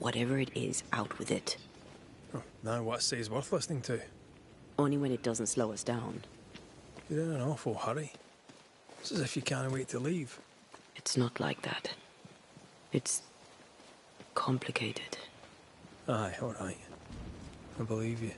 Whatever it is, out with it. Oh, now what I say is worth listening to. Only when it doesn't slow us down. You're in an awful hurry. It's as if you can't wait to leave. It's not like that. It's complicated. Aye, all right. I believe you.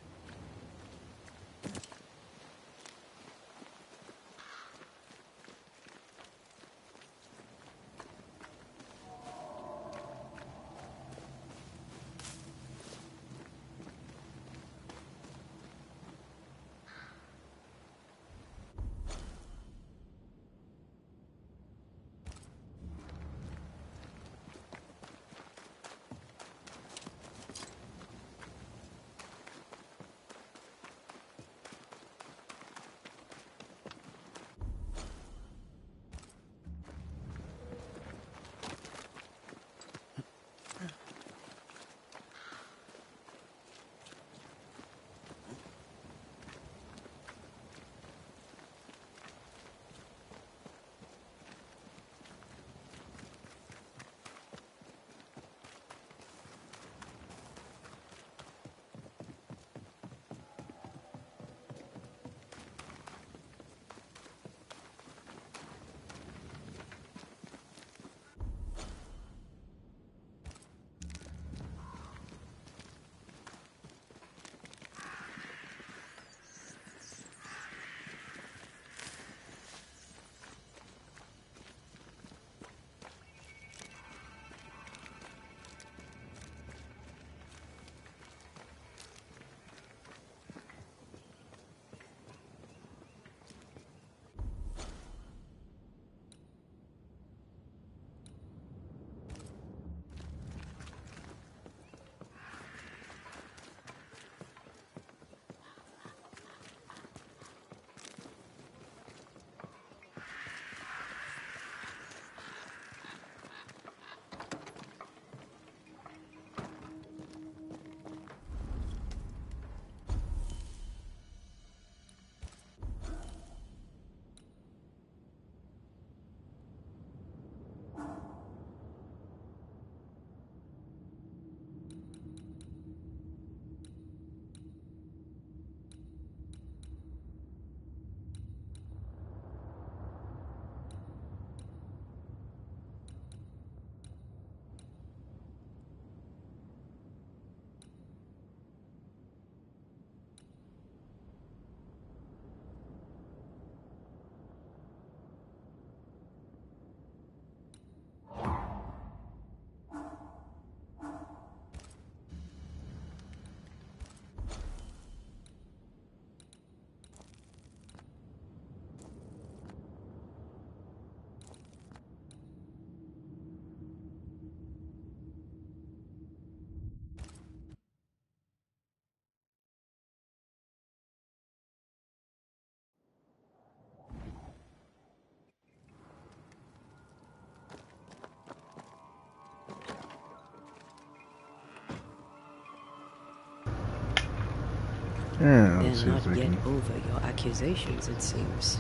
Yeah, They're let's see if not I yet can over your accusations, it seems.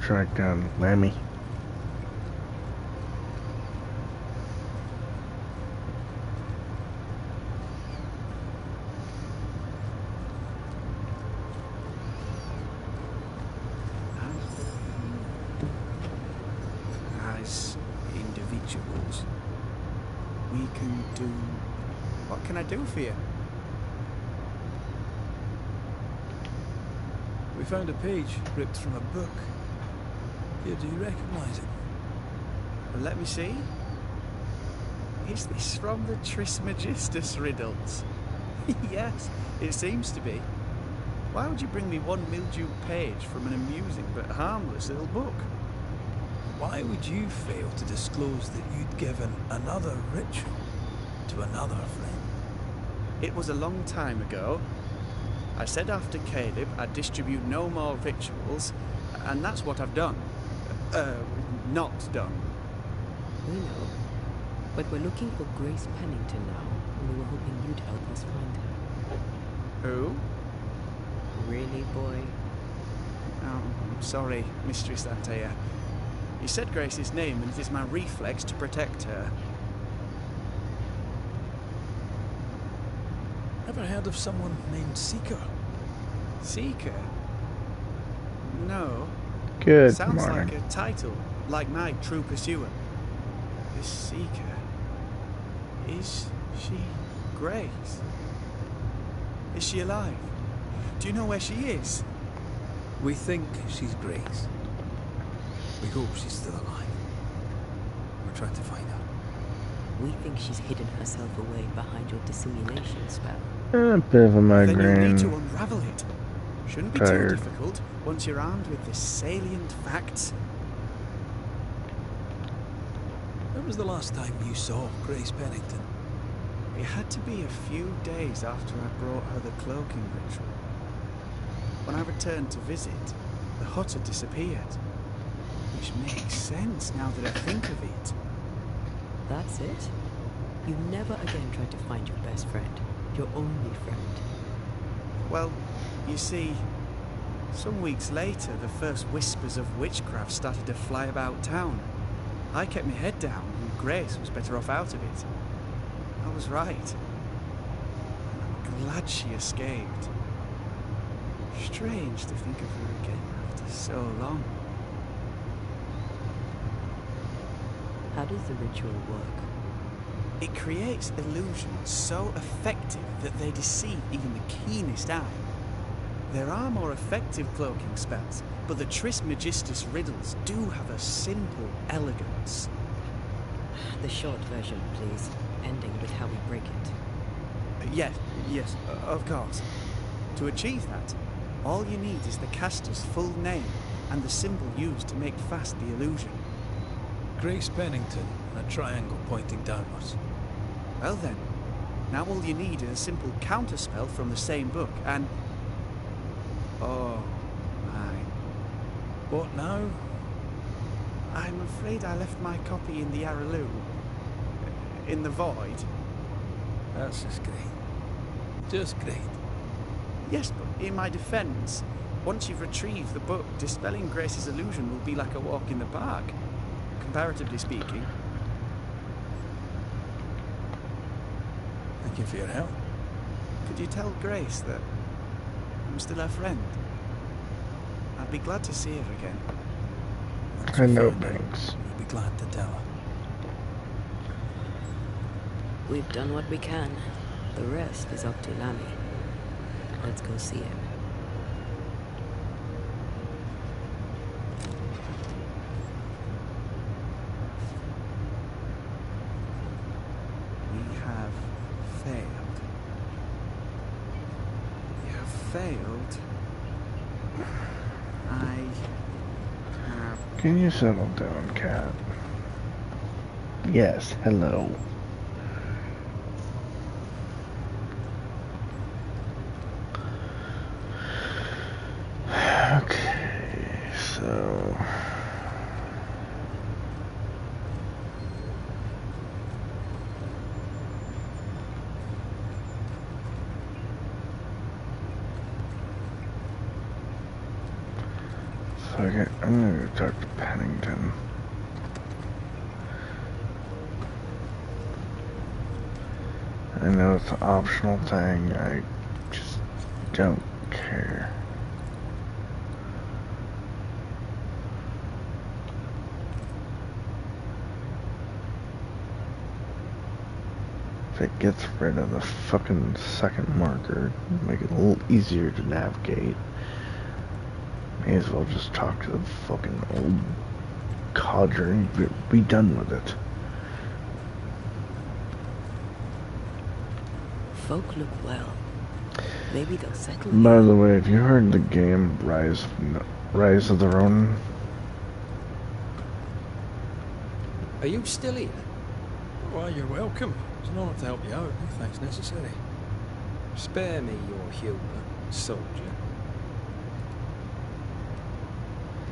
track down Lammy. As individuals, we can do... What can I do for you? We found a page ripped from a book. Here, do you recognise it? Well, let me see. Is this from the Trismegistus riddles? Yes, it seems to be. Why would you bring me one mildewed page from an amusing but harmless little book? Why would you fail to disclose that you'd given another ritual to another friend? It was a long time ago. I said after Caleb I'd distribute no more rituals, and that's what I've done. Not done. We know. But we're looking for Grace Pennington now, and we were hoping you'd help us find her. Who? Really, boy? Oh, I'm sorry, Mistress Antea. You said Grace's name, and it is my reflex to protect her. Ever heard of someone named Seeker? Seeker? No. Good Sounds morning. like a title, like my True Pursuer. This Seeker... Is she Grace? Is she alive? Do you know where she is? We think she's Grace. We hope she's still alive. We're trying to find her. We think she's hidden herself away behind your dissimulation spell. A bit of a Then you'll migraine. need to unravel it. Shouldn't be Tired. too difficult once you're armed with the salient facts. When was the last time you saw Grace Pennington? It had to be a few days after I brought her the cloaking ritual. When I returned to visit, the hut had disappeared. Which makes sense now that I think of it. That's it? You never again tried to find your best friend, your only friend. Well, you see, some weeks later, the first whispers of witchcraft started to fly about town. I kept my head down, and Grace was better off out of it. I was right. I'm glad she escaped. Strange to think of her again after so long. How does the ritual work? It creates illusions so effective that they deceive even the keenest eye. There are more effective cloaking spells, but the Trismegistus riddles do have a simple elegance. The short version, please, ending with how we break it. Yes, of course. To achieve that, all you need is the caster's full name and the symbol used to make fast the illusion. Grace Pennington and a triangle pointing downwards. Well then, now all you need is a simple counterspell from the same book and... Oh my. What now? I'm afraid I left my copy in the Araloo. In the void. That's just great. Just great. Yes, but in my defense, once you've retrieved the book, dispelling Grace's illusion will be like a walk in the park, comparatively speaking. Thank you for your help. Could you tell Grace that I'm still her friend? I'd be glad to see her again. Once I you know, find her, Banks. you'll be glad to tell her. We've done what we can. The rest is up to Lammy. Let's go see him. We have failed. We have failed. I have... Can you settle down, cat? Yes, hello. Okay, so... Okay, I'm gonna go talk to Pennington. I know it's an optional thing, I just don't care. If it gets rid of the fucking second marker, make it a little easier to navigate. May as well just talk to the fucking old codger and be done with it. Folk look well. Maybe they'll settle By here. the way, have you heard the game Rise of the Ronin? Are you still here? Why, you're welcome. It's an honour to help you out. No thanks necessary. Spare me your humour, soldier.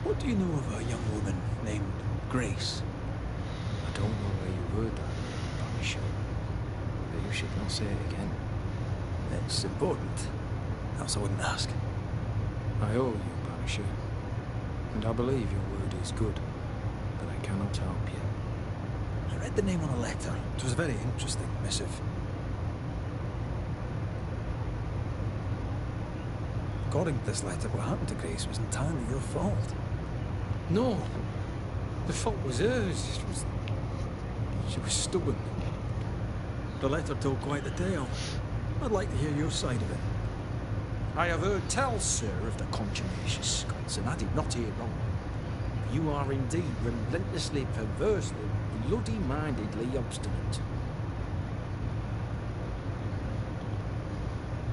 What do you know of a young woman named Grace? I don't know where you heard that name, Banisher. But you should not say it again. It's important. Else I wouldn't ask. I owe you, Banisher. And I believe your word is good. But I cannot help you. I read the name on a letter. It was a very interesting missive. According to this letter, what happened to Grace was entirely your fault. No. The fault was hers. She was stubborn. The letter told quite the tale. I'd like to hear your side of it. I have heard tell, sir, of the contumacious Scots, and I did not hear wrong. You are indeed relentlessly, perversely, bloody-mindedly obstinate.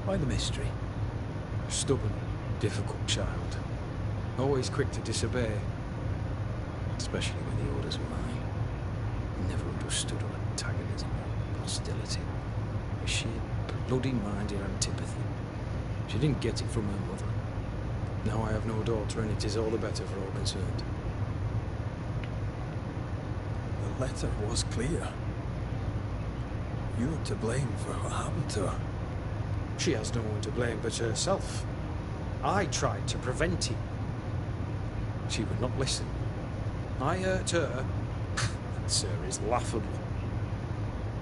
Why the mystery? A stubborn, difficult child. Always quick to disobey. Especially when the orders were mine. Never understood her antagonism or hostility. A sheer, bloody-minded antipathy. She didn't get it from her mother. Now I have no daughter, and it is all the better for all concerned. The letter was clear. You're to blame for what happened to her. She has no one to blame but herself. I tried to prevent it. She would not listen. I hurt her. That, sir, is laughable.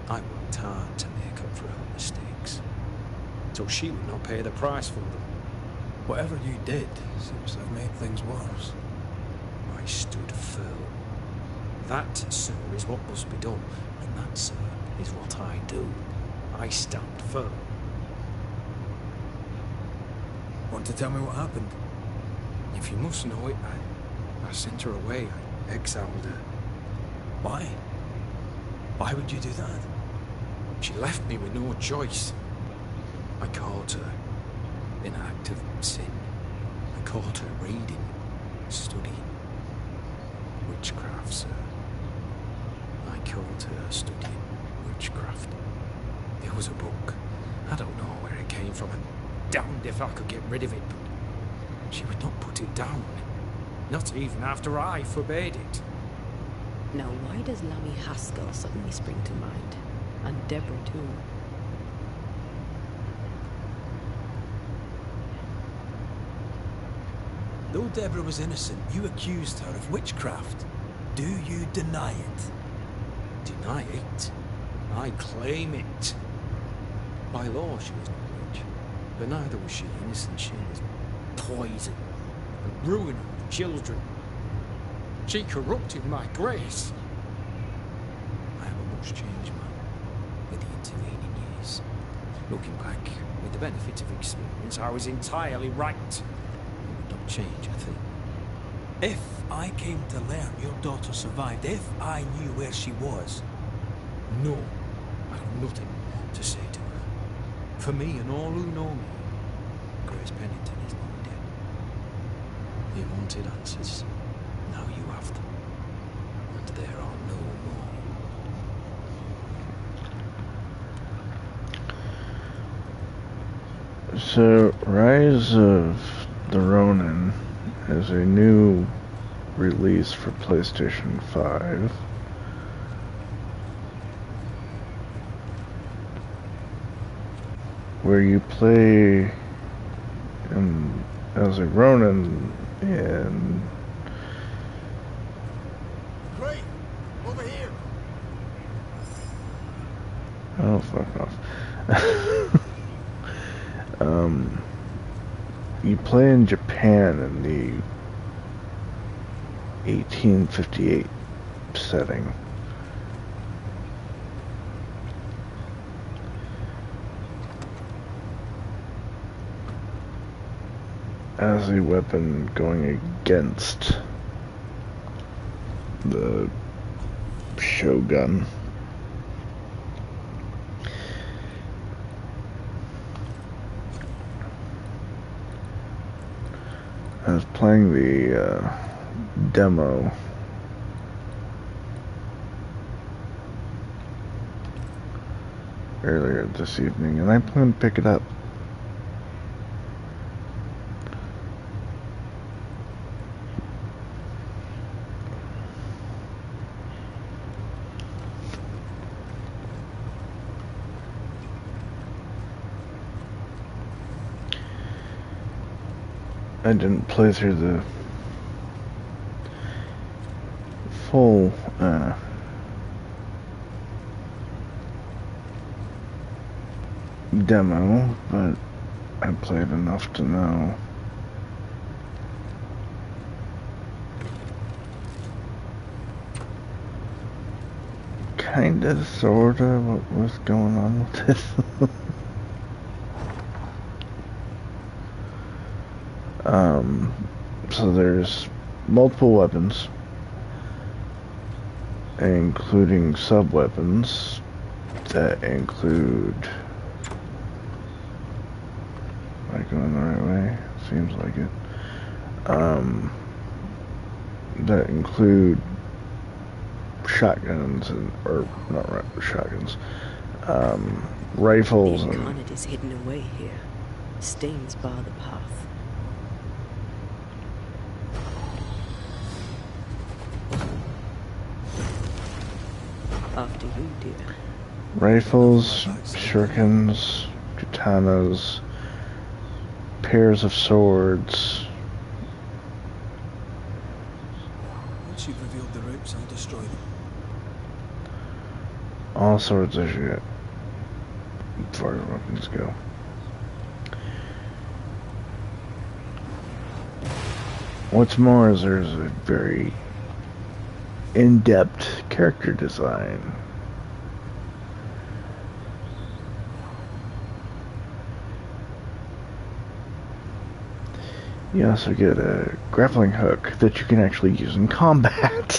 I worked hard to make up for her mistakes, so she would not pay the price for them. Whatever you did seems to have made things worse. I stood firm. That, sir, is what must be done, and that, sir, is what I do. I stand firm. Want to tell me what happened? If you must know it, I sent her away. I exiled her. Why? Why would you do that? She left me with no choice. I caught her in an act of sin. I caught her reading, studying witchcraft, sir. I caught her studying witchcraft. It was a book. I don't know where it came from, and damned if I could get rid of it, but she would not put it down. Not even after I forbade it. Now, why does Lammy Haskell suddenly spring to mind? And Deborah, too. Though Deborah was innocent, you accused her of witchcraft. Do you deny it? Deny it? I claim it. By law, she was not witch, but neither was she innocent. She was poison and ruin of children. She corrupted my grace. I am a much changed man with the intervening years. Looking back, with the benefit of experience, I was entirely right. It would not change a thing. If I came to learn your daughter survived, if I knew where she was... No, I have nothing to say to her. For me and all who know me, Grace Pennington is long dead. You wanted answers. Now you have them. And there are no more. So, Rise of the Ronin is a new release for PlayStation 5. Where you play as a Ronin in... Great! Over here! Oh, fuck off. You play in Japan in the 1858 setting. As a weapon going against the shogun. I was playing the demo earlier this evening, and I plan to pick it up. I didn't play through the full demo, but I played enough to know kinda, sorta, what was going on with this. So there's multiple weapons, including sub-weapons that include... Am I going the right way? Seems like it. That include shotguns or not shotguns, rifles The and... incarnate is hidden away here. Stains bar the path. After you, dear. Rifles, shurikens, katanas, pairs of swords. Once you've revealed the routes, I'll destroy them. All sorts of shit, as far as weapons go. What's more is there's a very in-depth character design. You also get a grappling hook that you can actually use in combat.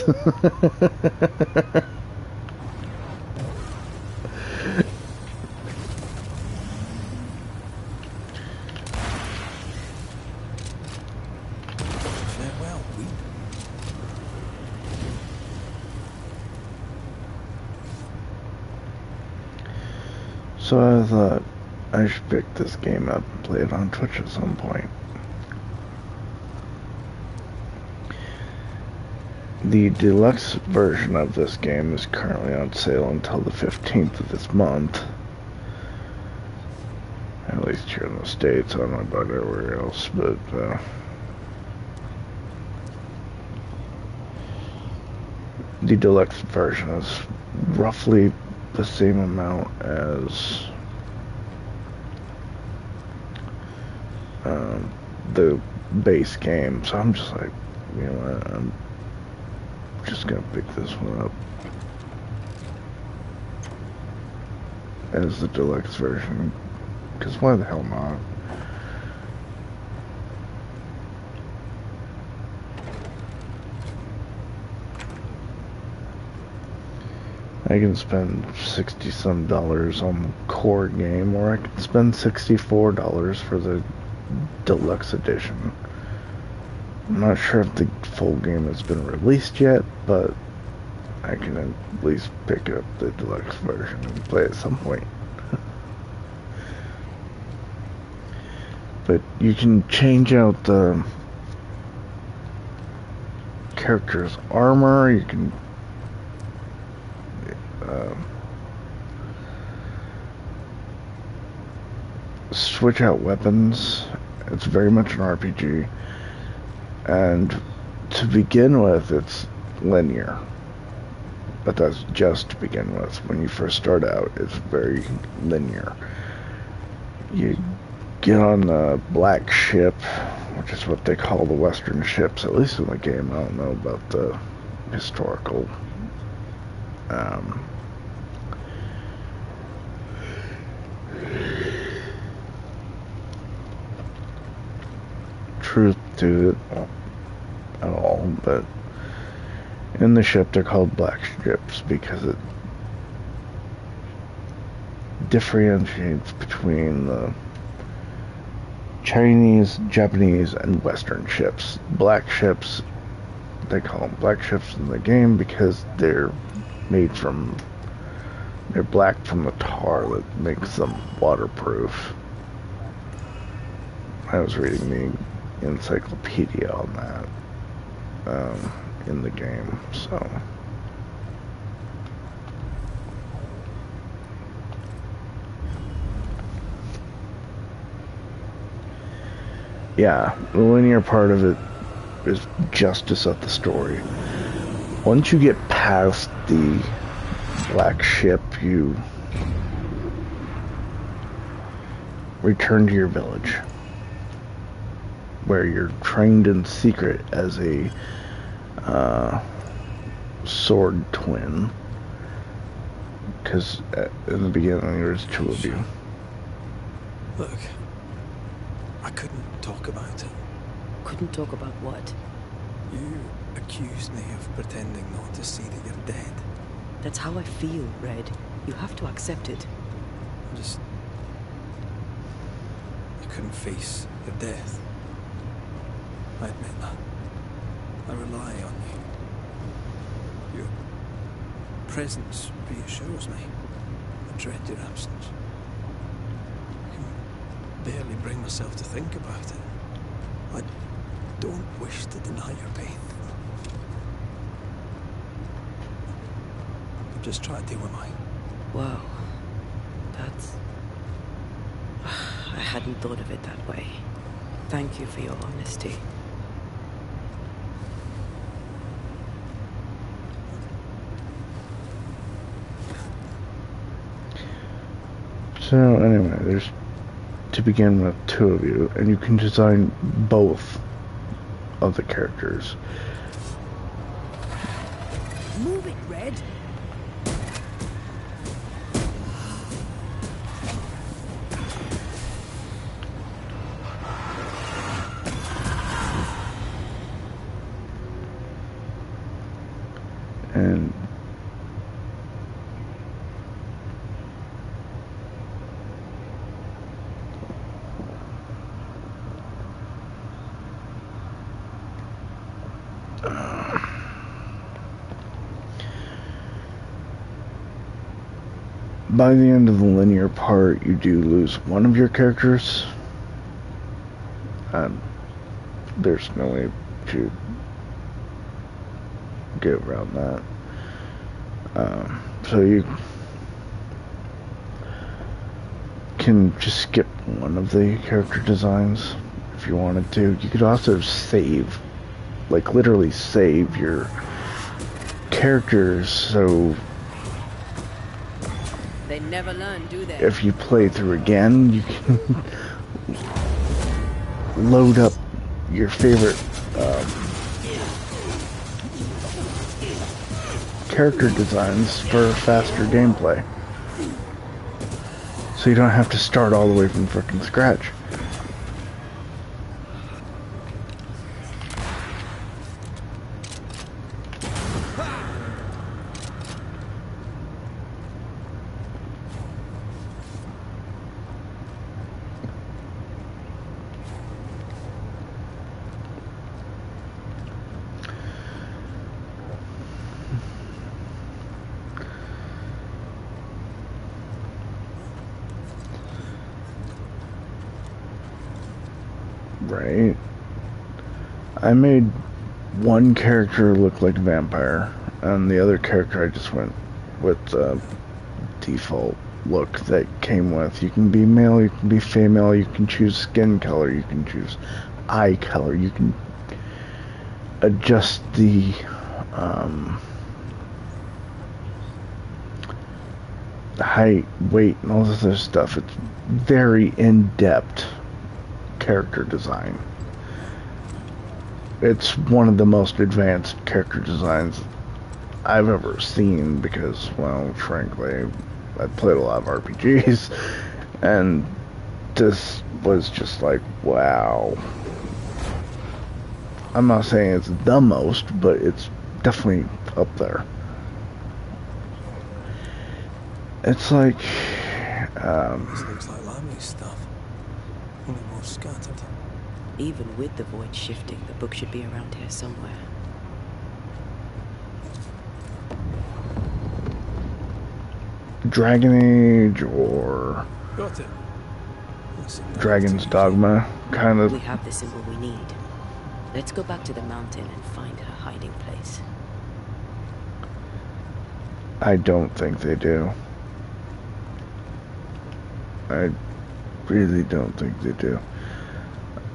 Farewell, weep. So I thought I should pick this game up and play it on Twitch at some point. The deluxe version of this game is currently on sale until the 15th of this month. At least here in the States. I don't know about everywhere else, but the deluxe version is roughly the same amount as the base game. So I'm just like, you know what, I'm just gonna pick this one up as the deluxe version, because why the hell not? I can spend $60 some on the core game, or I can spend $64 for the deluxe edition. I'm not sure if the full game has been released yet, but I can at least pick up the deluxe version and play at some point. But you can change out the character's armor, you can switch out weapons. It's very much an RPG. And to begin with, it's linear. But that's just to begin with. When you first start out, it's very linear. You get on the black ship, which is what they call the Western ships, at least in the game. I don't know about the historical. Truth to it at all, but in the ship they're called black ships because it differentiates between the Chinese, Japanese, and Western ships. Black ships, they call them black ships in the game because they're black from the tar that makes them waterproof. I was reading the encyclopedia on that in the game, so yeah, the linear part of it is just to set the story. Once you get past the black ship, you return to your village, where you're trained in secret as a sword twin, because in the beginning there was two of you. Look, I couldn't talk about it. Couldn't talk about what? You accused me of pretending not to see that you're dead. That's how I feel, Red. You have to accept it. You couldn't face your death. I admit that. I rely on you. Your presence reassures me. I dread your absence. I can barely bring myself to think about it. I don't wish to deny your pain. I'm just trying to deal with mine. Wow. That's... I hadn't thought of it that way. Thank you for your honesty. So anyway, there's, to begin with, two of you, and you can design both of the characters. Move it, Red! And by the end of the linear part, you do lose one of your characters. There's no way to get around that. So you can just skip one of the character designs if you wanted to. You could also save, like literally save your characters, so They never learn, do they? if you play through again, you can load up your favorite character designs for faster gameplay. So you don't have to start all the way from frickin' scratch. Right. I made one character look like a vampire, and the other character I just went with the default look that came with. You can be male, you can be female, you can choose skin color, you can choose eye color, you can adjust the height, weight, and all this other stuff. It's very in-depth character design. It's one of the most advanced character designs I've ever seen because, well, frankly, I played a lot of RPGs, and this was just like, wow. I'm not saying it's the most, but it's definitely up there. It's like, This looks like Lamley's stuff. Only more scattered. Even with the void shifting, the book should be around here somewhere. Dragon Age or Got it. Dragon's Dogma, kind We of. have the symbol we need. Let's go back to the mountain and find her hiding place. I don't think they do. I really don't think they do.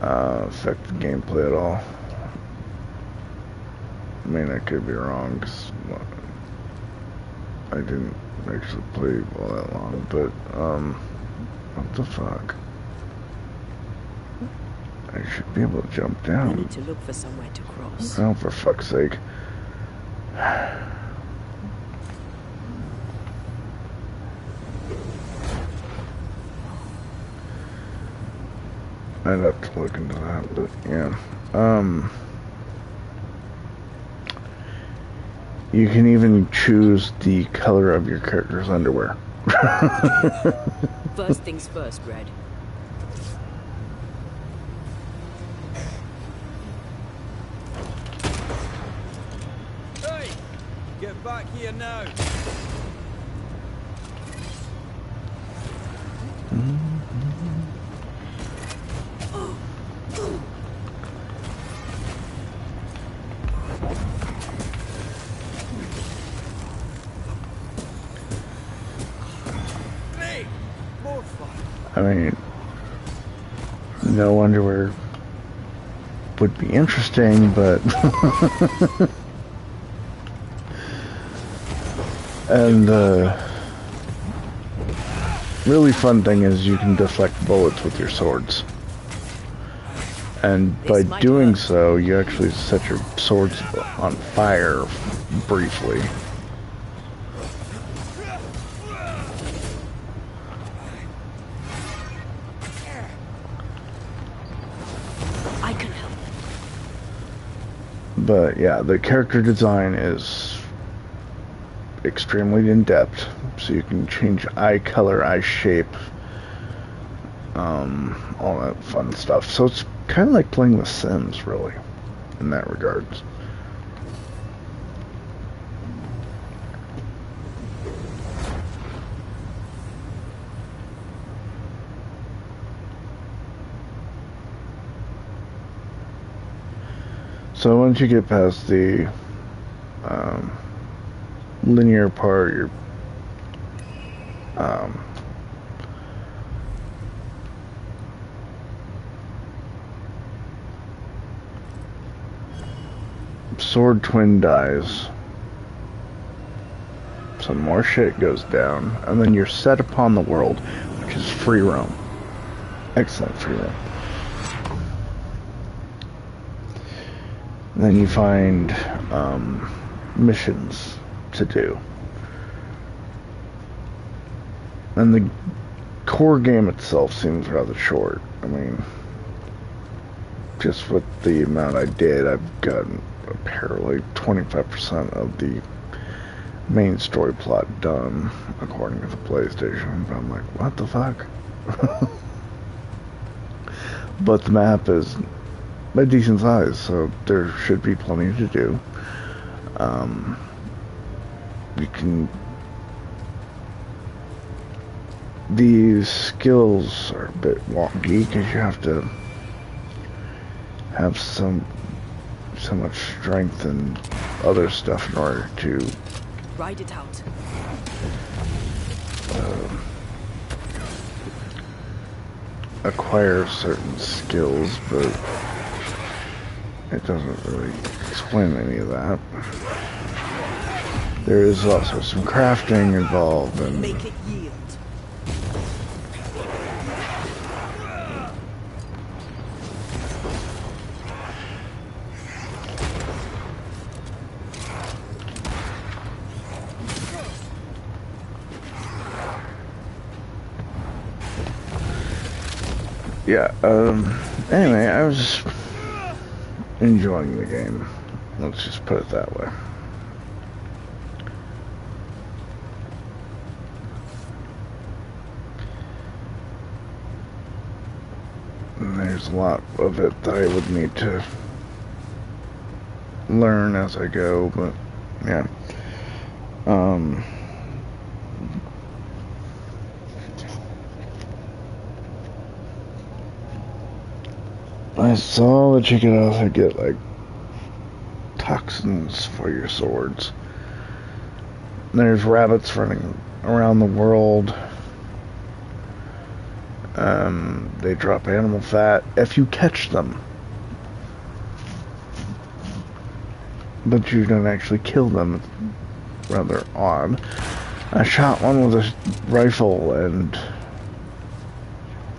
Affect the gameplay at all. I mean, I could be wrong, because I didn't actually play all that long, but, what the fuck? I should be able to jump We down. need to look for somewhere to cross. Oh, for fuck's sake. I'd have to look into that, but yeah. You can even choose the color of your character's underwear. First things first, Red. Hey! Get back here now! Hey! More fun! I mean, no underwear would be interesting, but and the really fun thing is you can deflect bullets with your swords, and by doing so you actually set your swords on fire briefly. I can help. But yeah, the character design is extremely in-depth, so you can change eye color, eye shape, all that fun stuff. So it's kind of like playing The Sims, really, in that regard. So once you get past the linear part, your sword twin dies, some more shit goes down, and then you're set upon the world, which is free roam. Excellent free roam. And then you find missions to do. And the core game itself seems rather short. I mean, just with the amount I did, I've gotten apparently 25% of the main story plot done, according to the PlayStation. But I'm like, what the fuck? But the map is a decent size, so there should be plenty to do. You can... These skills are a bit wonky because you have to have so much strength and other stuff in order to Ride it out. acquire certain skills, but it doesn't really explain any of that. There is also some crafting involved, and Make it yield. yeah, anyway, I was enjoying the game. Let's just put it that way. And there's a lot of it that I would need to learn as I go, but yeah. I saw that you could also get like toxins for your swords. There's rabbits running around the world. They drop animal fat if you catch them, but you don't actually kill them. It's rather odd. I shot one with a rifle and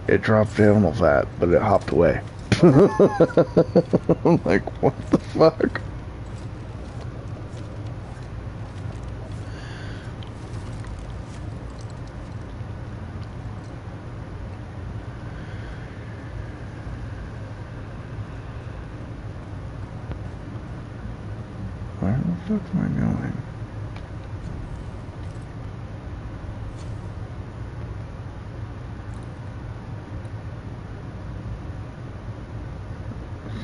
it dropped animal fat, but it hopped away. I'm like, what the fuck? Where the fuck am I going?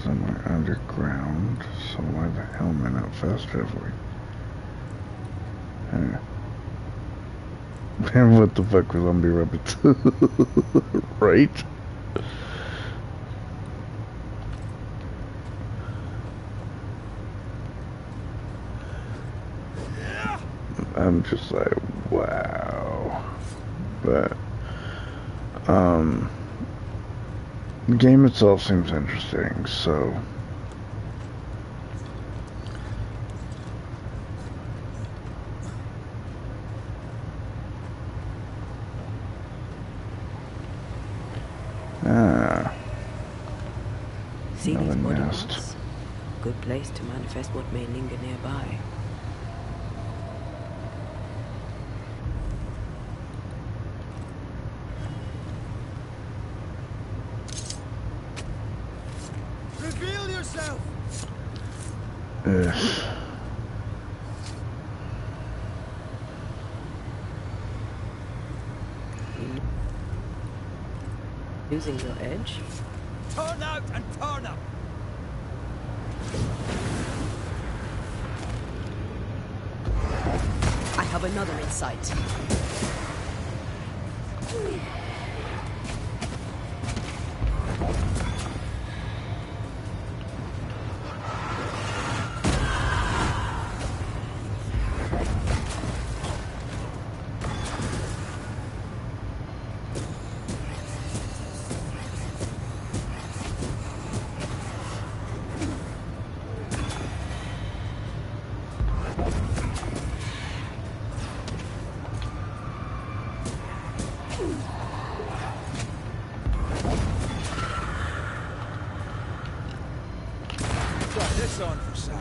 Somewhere underground, so why the hell am I not fast traveling? And what the fuck were zombie rabbits? Right? I'm just like, wow. But, the game itself seems interesting, so. See Another these body nest. marks? Good place to manifest what may linger nearby. Reveal yourself! Ugh. Using your edge? Turn out and turn up! I have another in sight. Got this on for size.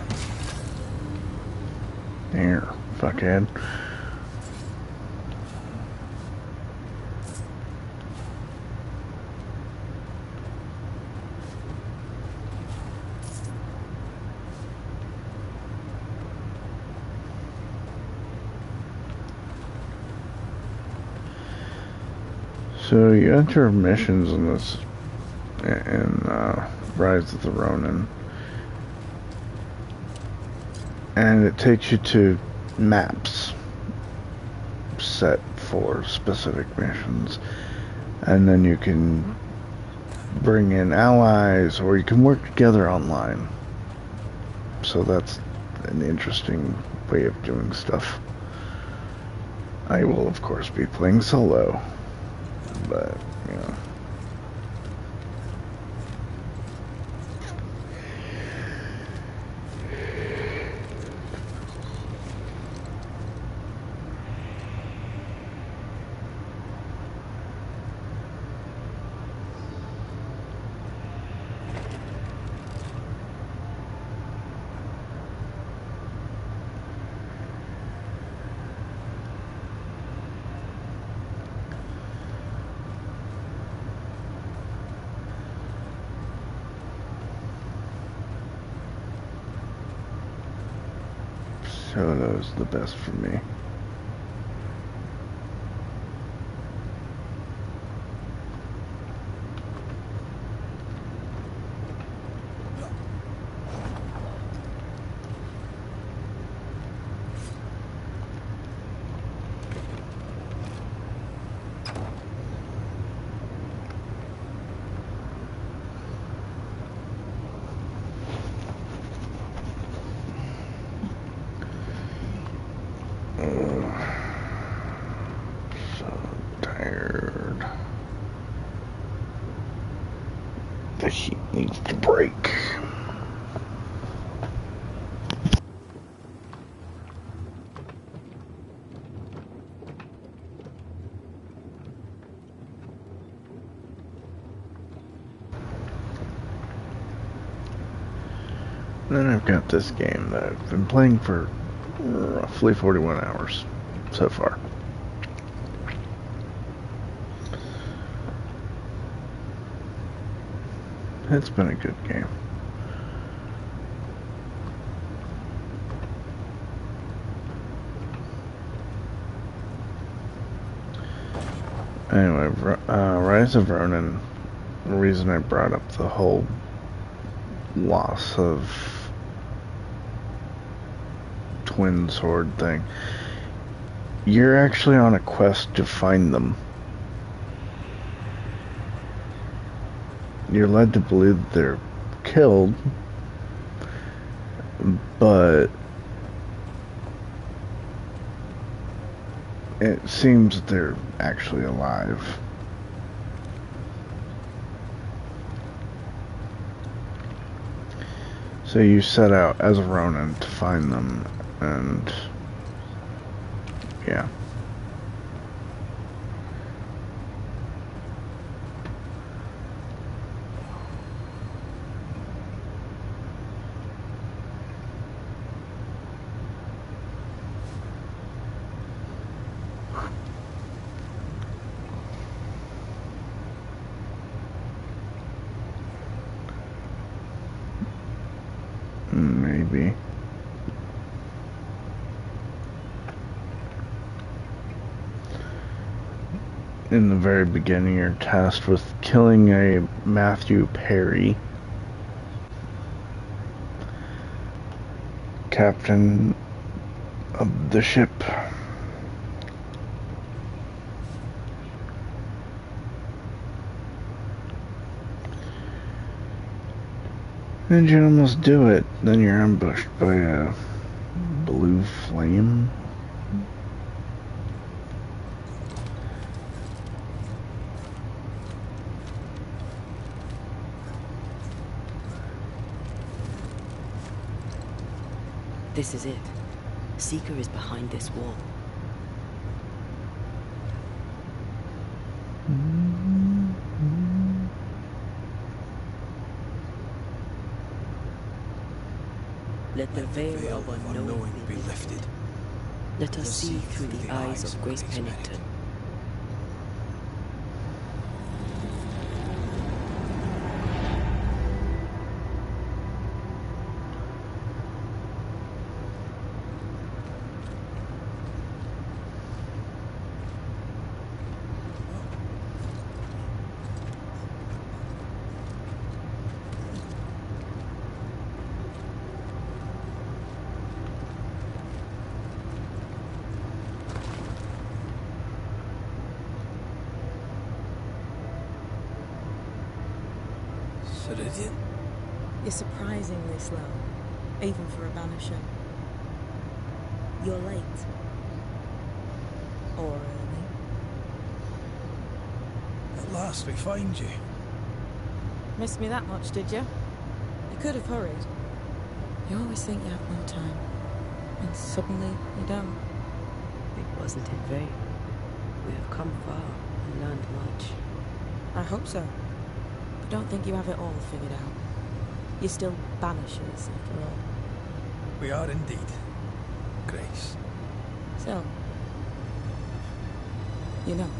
There, fuckhead. So you enter missions in this, in Rise of the Ronin, and it takes you to maps set for specific missions, and then you can bring in allies, or you can work together online. So that's an interesting way of doing stuff. I will of course be playing solo, but you know. Solo's the best for me. So tired. The heat needs to break. Then I've got this game that I've been playing for roughly 41 hours so far. It's been a good game. Anyway, Rise of Ronin, the reason I brought up the whole loss of twin sword thing, you're actually on a quest to find them. You're led to believe that they're killed, but it seems they're actually alive. So you set out as a Ronin to find them, and yeah. Maybe. In the very beginning, you're tasked with killing a Matthew Perry, captain of the ship. And you almost do it, then you're ambushed by a blue flame. This is it. Seeker is behind this wall. Let the veil of unknowing be lifted. Let us see through the eyes of Grace Pennington. You're surprisingly slow, even for a Banisher. You're late. Or early. At last we find you. Missed me that much, did you? You could have hurried. You always think you have more time, and suddenly you don't. It wasn't in vain. We have come far and learned much. I hope so. But don't think you have it all figured out. You're still Banishers, after all. We are indeed, Grace. So, you know.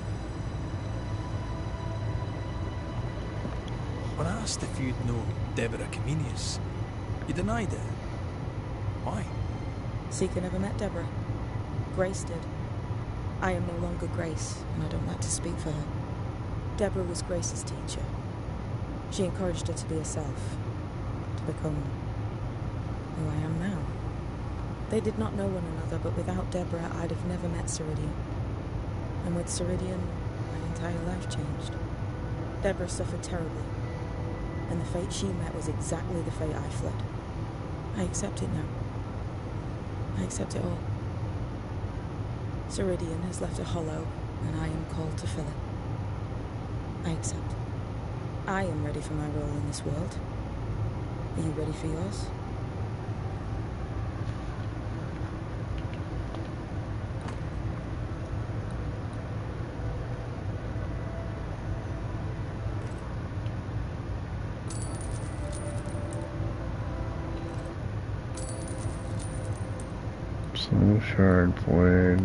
When I asked if you'd known Deborah Comenius, you denied it. Why? Seeker never met Deborah. Grace did. I am no longer Grace, and I don't like to speak for her. Deborah was Grace's teacher. She encouraged her to be herself. Become who I am now. They did not know one another, but without Deborah, I'd have never met Ceridian. And with Ceridian, my entire life changed. Deborah suffered terribly, and the fate she met was exactly the fate I fled. I accept it now. I accept it all. Ceridian has left a hollow, and I am called to fill it. I accept. I am ready for my role in this world. Are you ready for yours? Soul Shard Void.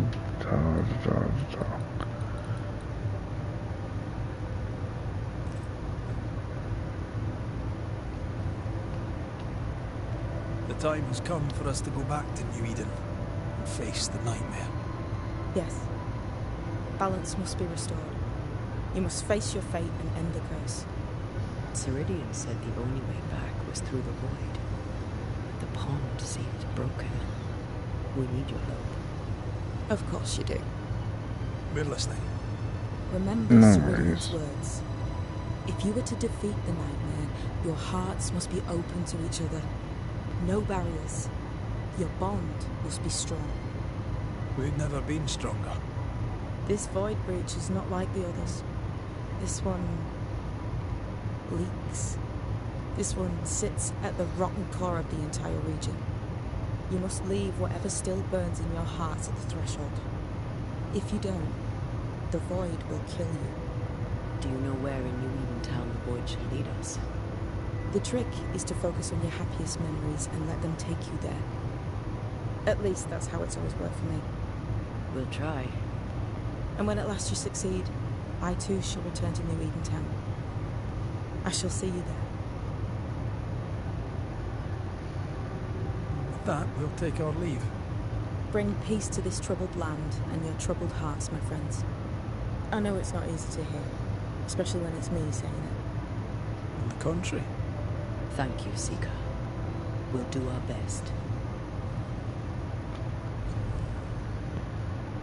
The time has come for us to go back to New Eden and face the nightmare. Yes. Balance must be restored. You must face your fate and end the curse. Ceridian said the only way back was through the void. The pond seemed broken. We need your help. Of course you do. We're listening. Remember No Ceridian's worries. words. If you were to defeat the nightmare, your hearts must be open to each other. No barriers. Your bond must be strong. We've never been stronger. This void breach is not like the others. This one leaks. This one sits at the rotten core of the entire region. You must leave whatever still burns in your hearts at the threshold. If you don't, the void will kill you. Do you know where in New Eden Town the void should lead us? The trick is to focus on your happiest memories and let them take you there. At least that's how it's always worked for me. We'll try. And when at last you succeed, I too shall return to New Eden Town. I shall see you there. With that, we'll take our leave. Bring peace to this troubled land and your troubled hearts, my friends. I know it's not easy to hear, especially when it's me saying it. On the contrary. Thank you, Seeker. We'll do our best.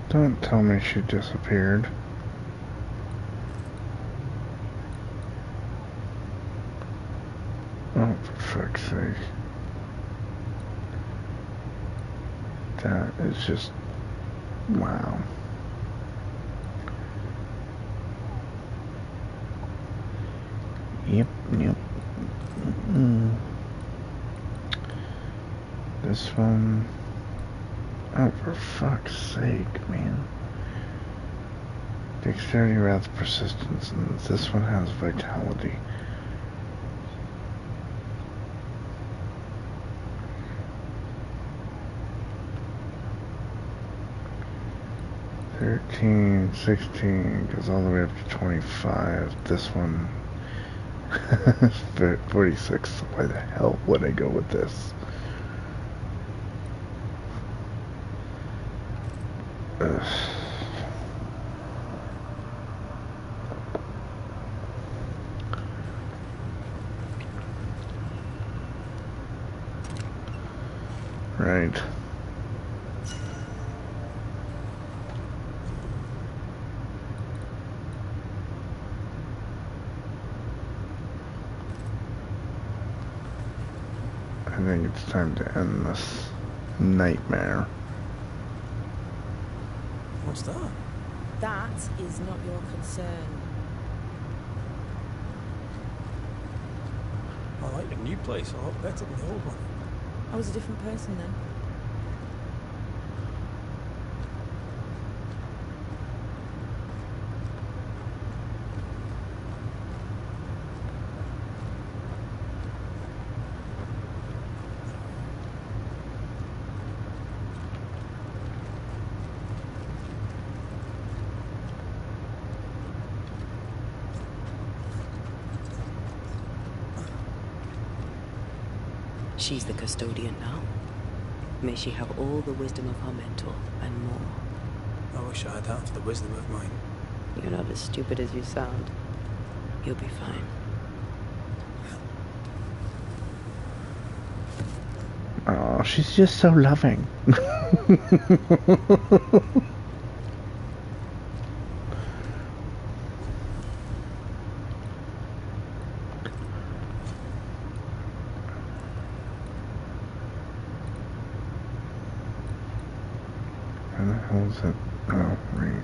Don't tell me she disappeared. Oh, for fuck's sake. That is just... wow. Yep. This one... oh, for fuck's sake, man. Dexterity, wrath, persistence, and this one has vitality. $13, $16 goes all the way up to $25. This one is $46. Why the hell would I go with this? Ugh. Right. I think it's time to end this nightmare. What's that? That is not your concern. I like the new place a lot better than the old one. I was a different person then. She's the custodian now. May she have all the wisdom of her mentor and more. I wish I had half the wisdom of mine. You're not as stupid as you sound. You'll be fine. Oh, she's just so loving. Where the hell is it? Oh, right.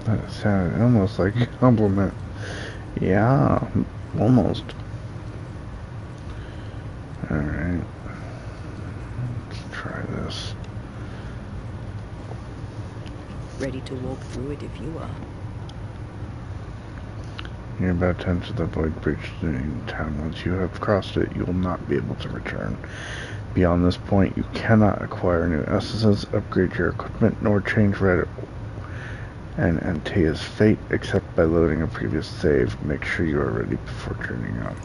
That sounded almost like a compliment. Yeah, almost. Alright. Let's try this. Ready to walk through it if you are. You're about to enter the void bridge in town. Once you have crossed it, you will not be able to return. Beyond this point, you cannot acquire new essences, upgrade your equipment, nor change Red and Antea's fate except by loading a previous save. Make sure you are ready before turning on.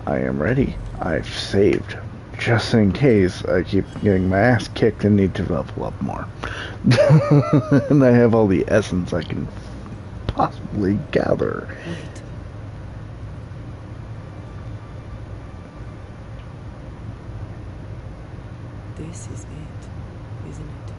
I am ready. I've saved. Just in case I keep getting my ass kicked and need to level up more. And I have all the essence I can possibly gather. Wait. This is it, isn't it?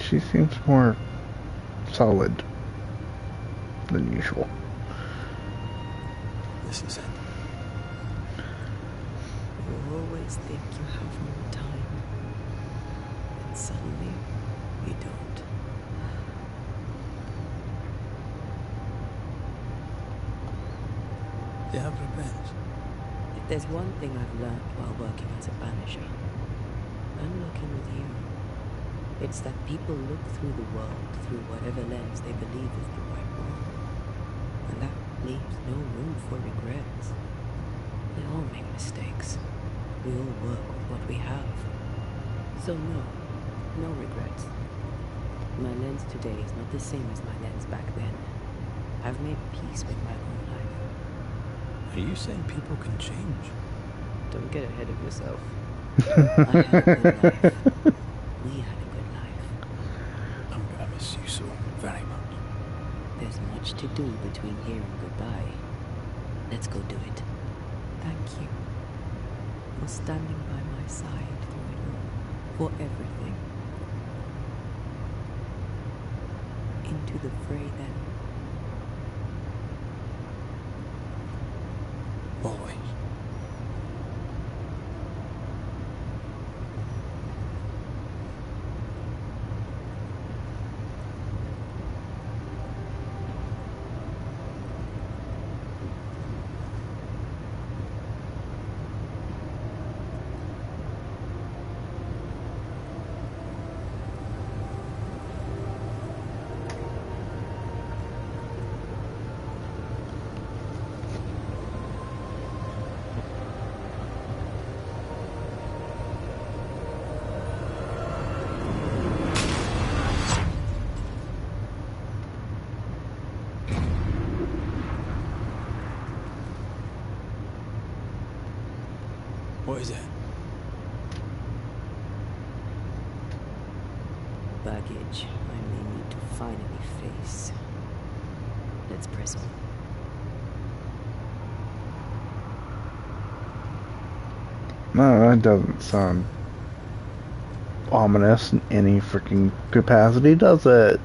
She seems more solid than usual. This is it. You always think you have more time, and suddenly you don't. You have revenge. If there's one thing I've learned while working as a Banisher, and working with you, it's that people look through the world through whatever lens they believe is the right one. And that leaves no room for regrets. We all make mistakes. We all work with what we have. So no regrets. My lens today is not the same as my lens back then. I've made peace with my own life. Are you saying people can change? Don't get ahead of yourself. I had a good life. We had a good life. I'm gonna miss you so very much. There's much to do between here and goodbye. Let's go do it. Thank you for standing by my side through it all, for everything. Into the fray then. Always. What is it? Baggage I may need to finally face. Let's press on. No, that doesn't sound ominous in any freaking capacity, does it?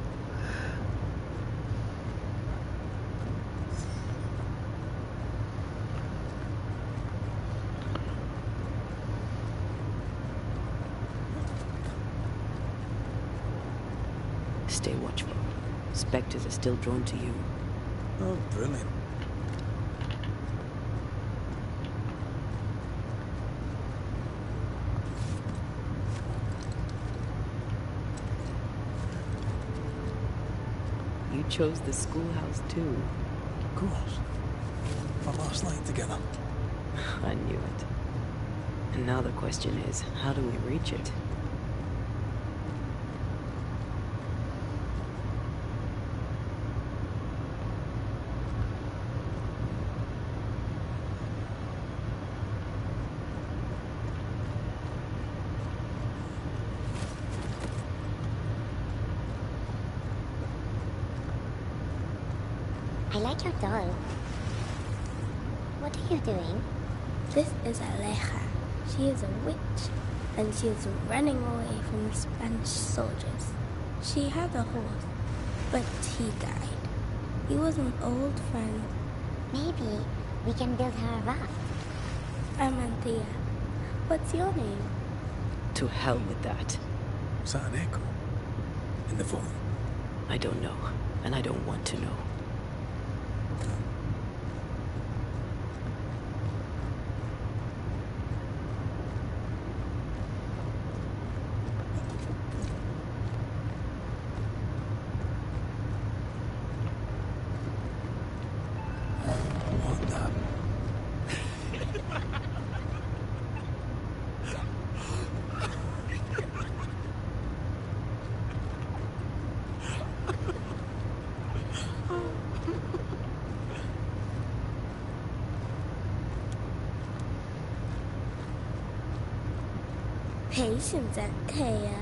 Stay watchful. Spectres are still drawn to you. Oh, brilliant. You chose the schoolhouse too. Of course. Our last night together. I knew it. And now the question is, how do we reach it? I like your doll. What are you doing? This is Aleja. She is a witch, and she is running away from the Spanish soldiers. She had a horse, but he died. He was an old friend. Maybe we can build her a raft. I'm Anthea. What's your name? To hell with that. Was that an echo? In the void? I don't know, and I don't want to know. patience, Antea.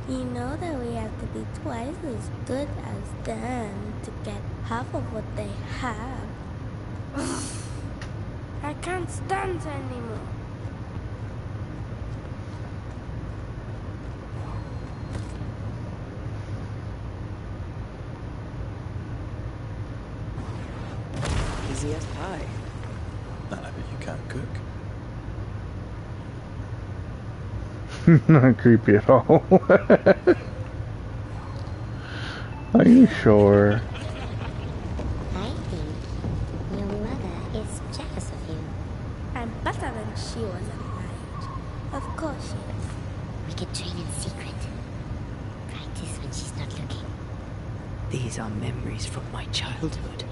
You know that we have to be twice as good as them to get half of what they have. I can't stand anymore. Easy as pie. Nah, but you can't cook. Not creepy at all. Are you sure? I think your mother is jealous of you. I'm better than she was at my age. Of course she is. We could train in secret. Practice when she's not looking. These are memories from my childhood.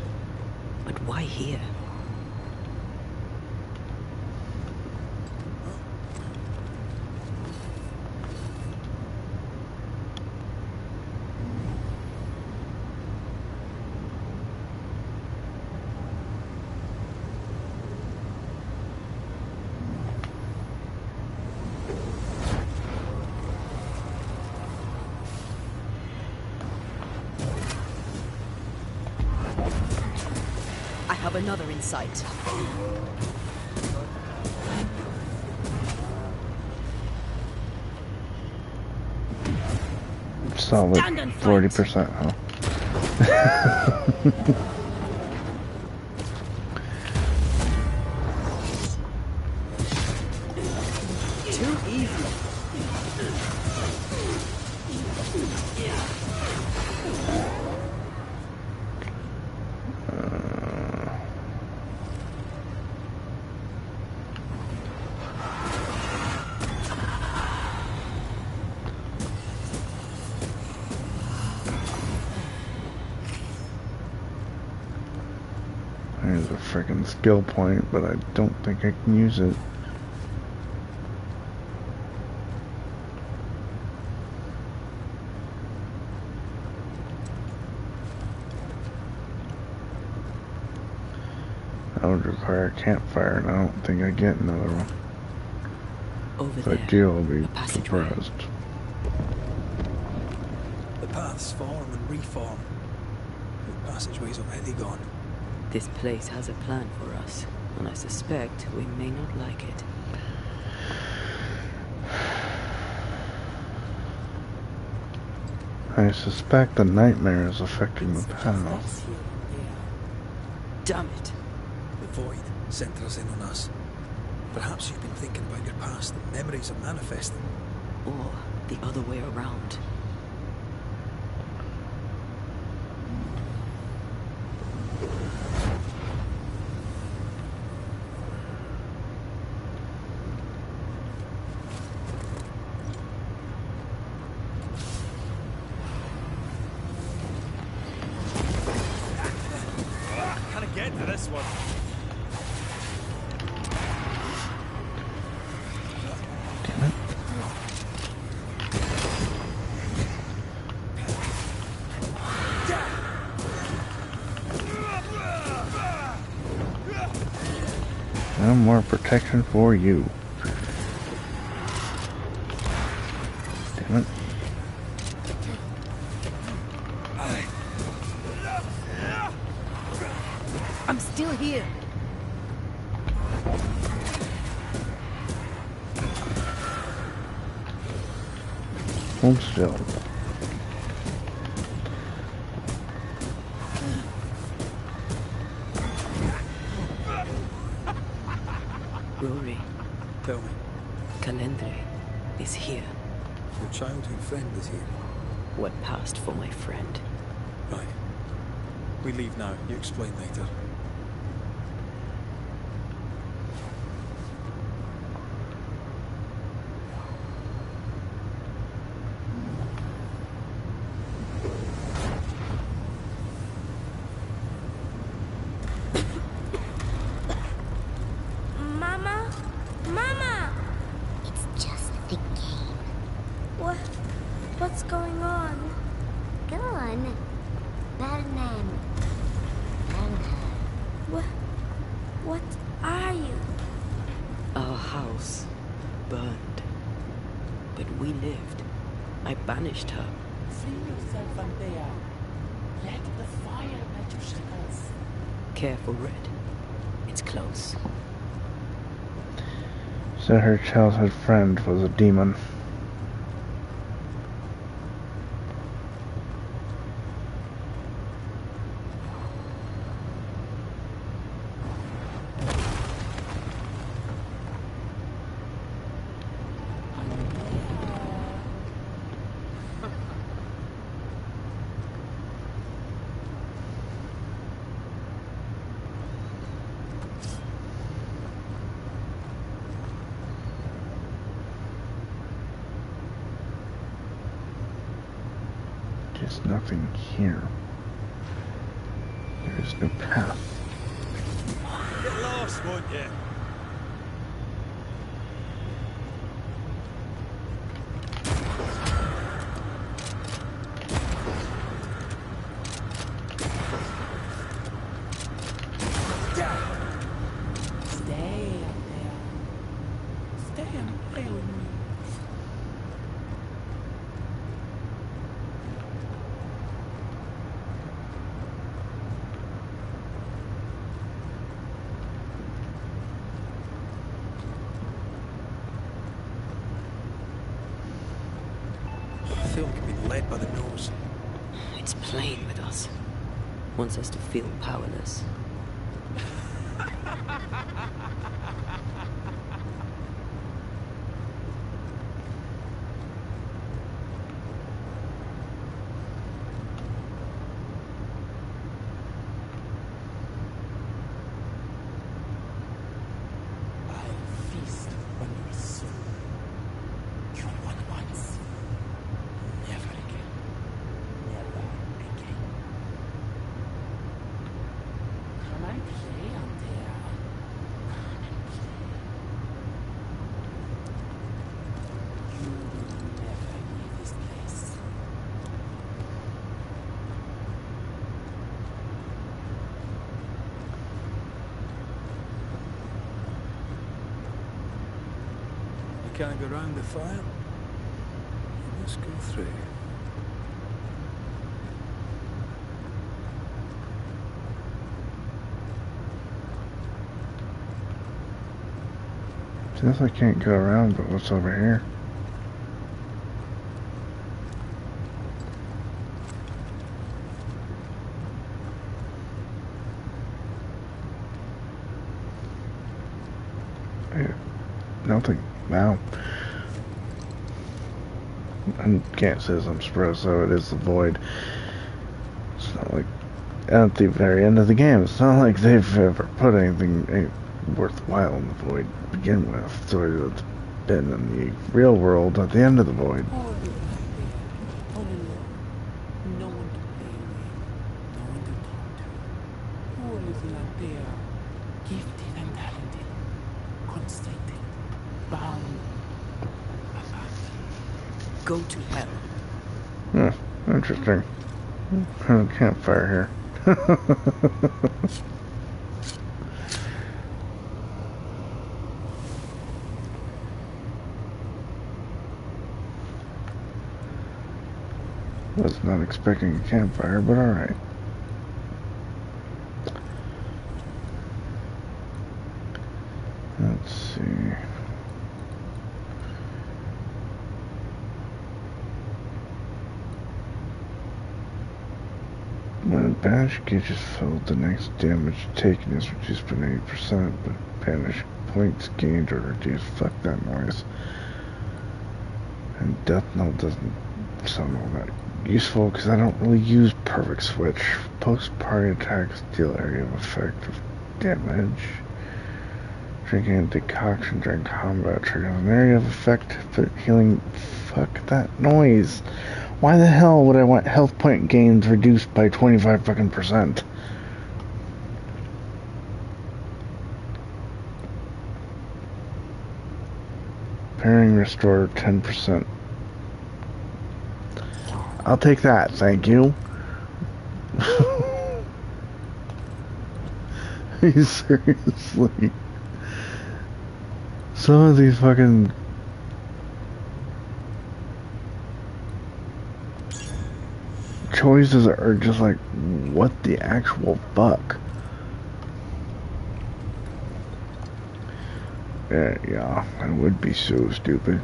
But why here? I have another in sight. Solid 40%, huh? Too easy. There's a freaking skill point, but I don't think I can use it. That would require a campfire, and I don't think I get another one. Over If I there, do, I'll be a passageway. surprised. The paths form and reform. The passageway's already gone. This place has a plan for us, and I suspect we may not like it. I suspect the nightmare is affecting the path. Damn it! The void centres in on us. Perhaps you've been thinking about your past and memories are manifesting. Or the other way around. Can I get to this one? Damn it. No more protection for you. Damn it. I'm still here. Hold still. Rory, Tell me, Calendre is here. your childhood friend is here. What passed for my friend? Right. We leave now. You explain later. Mama? Mama! It's just a game. What's going on? Go on. Burn them. Burn her. banished her. See yourself up there. Let the fire melt your shackles. Careful, Red. It's close. So her childhood friend was a demon. There's nothing here. There is no path. Get lost, won't you? Stay up there. Stay and play with me. I feel like I'm being led by the nose. It's playing with us. Wants us to feel powerless. I'll feast on your soul. You won once. Never again. Never again. Come and play out there. Come and play. You will never leave this place. You can't go round the fire. You must go through. Since I can't go around, but what's over here? Nothing. Wow. I can't say I'm surprised, so it is the void. It's not like at the very end of the game, it's not like they've ever put anything worthwhile in the void to begin with. So it's been in the real world at the end of the void. All alone, all alone. No one to play with, no one to talk to. Poor little Althea, gifted and talented, constricted, bound, abandoned. Go to hell. Interesting. Campfire here. Was not expecting a campfire, but alright. Let's see. When banish gauge is filled, the next damage taken is reduced by 90%, but banish points gained are reduced. Fuck that noise. And Death Knell doesn't sound all that useful because I don't really use Perfect Switch. Post-party attacks deal area of effect of damage. Drinking a decoction during combat triggers an area of effect, but healing. Fuck that noise. Why the hell would I want health point gains reduced by 25 fucking %? Pairing restore 10%. I'll take that, thank you. Seriously. Some of these fucking choices are just like, what the actual fuck? Yeah, it would be so stupid.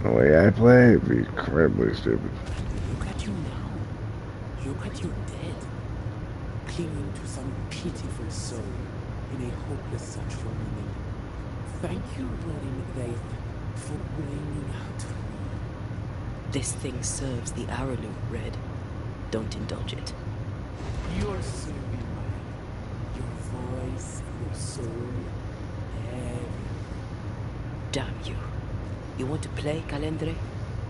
The way I play, it'd be incredibly stupid. Look at you now. Look at you dead. Clinging to some pitiful soul in a hopeless search for meaning. Thank you, Rory McVeigh, for bringing out to me. This thing serves the Araloo, Red. Don't indulge it. Your soul be mine. Your voice, your soul, everything. Damn you. You want to play, Calendre?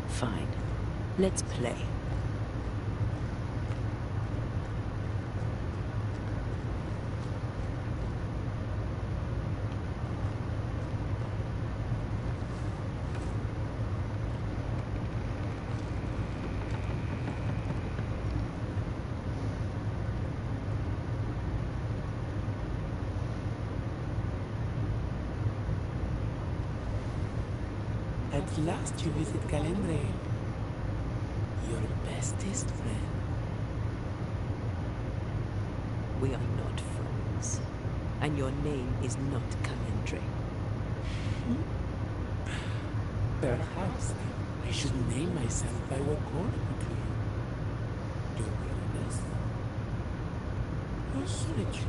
Fine. Let's play. At last you visit Calendre, your bestest friend. We are not friends. And your name is not Calendre. Perhaps I should name myself by what calling to you. Your weakness, your solitude,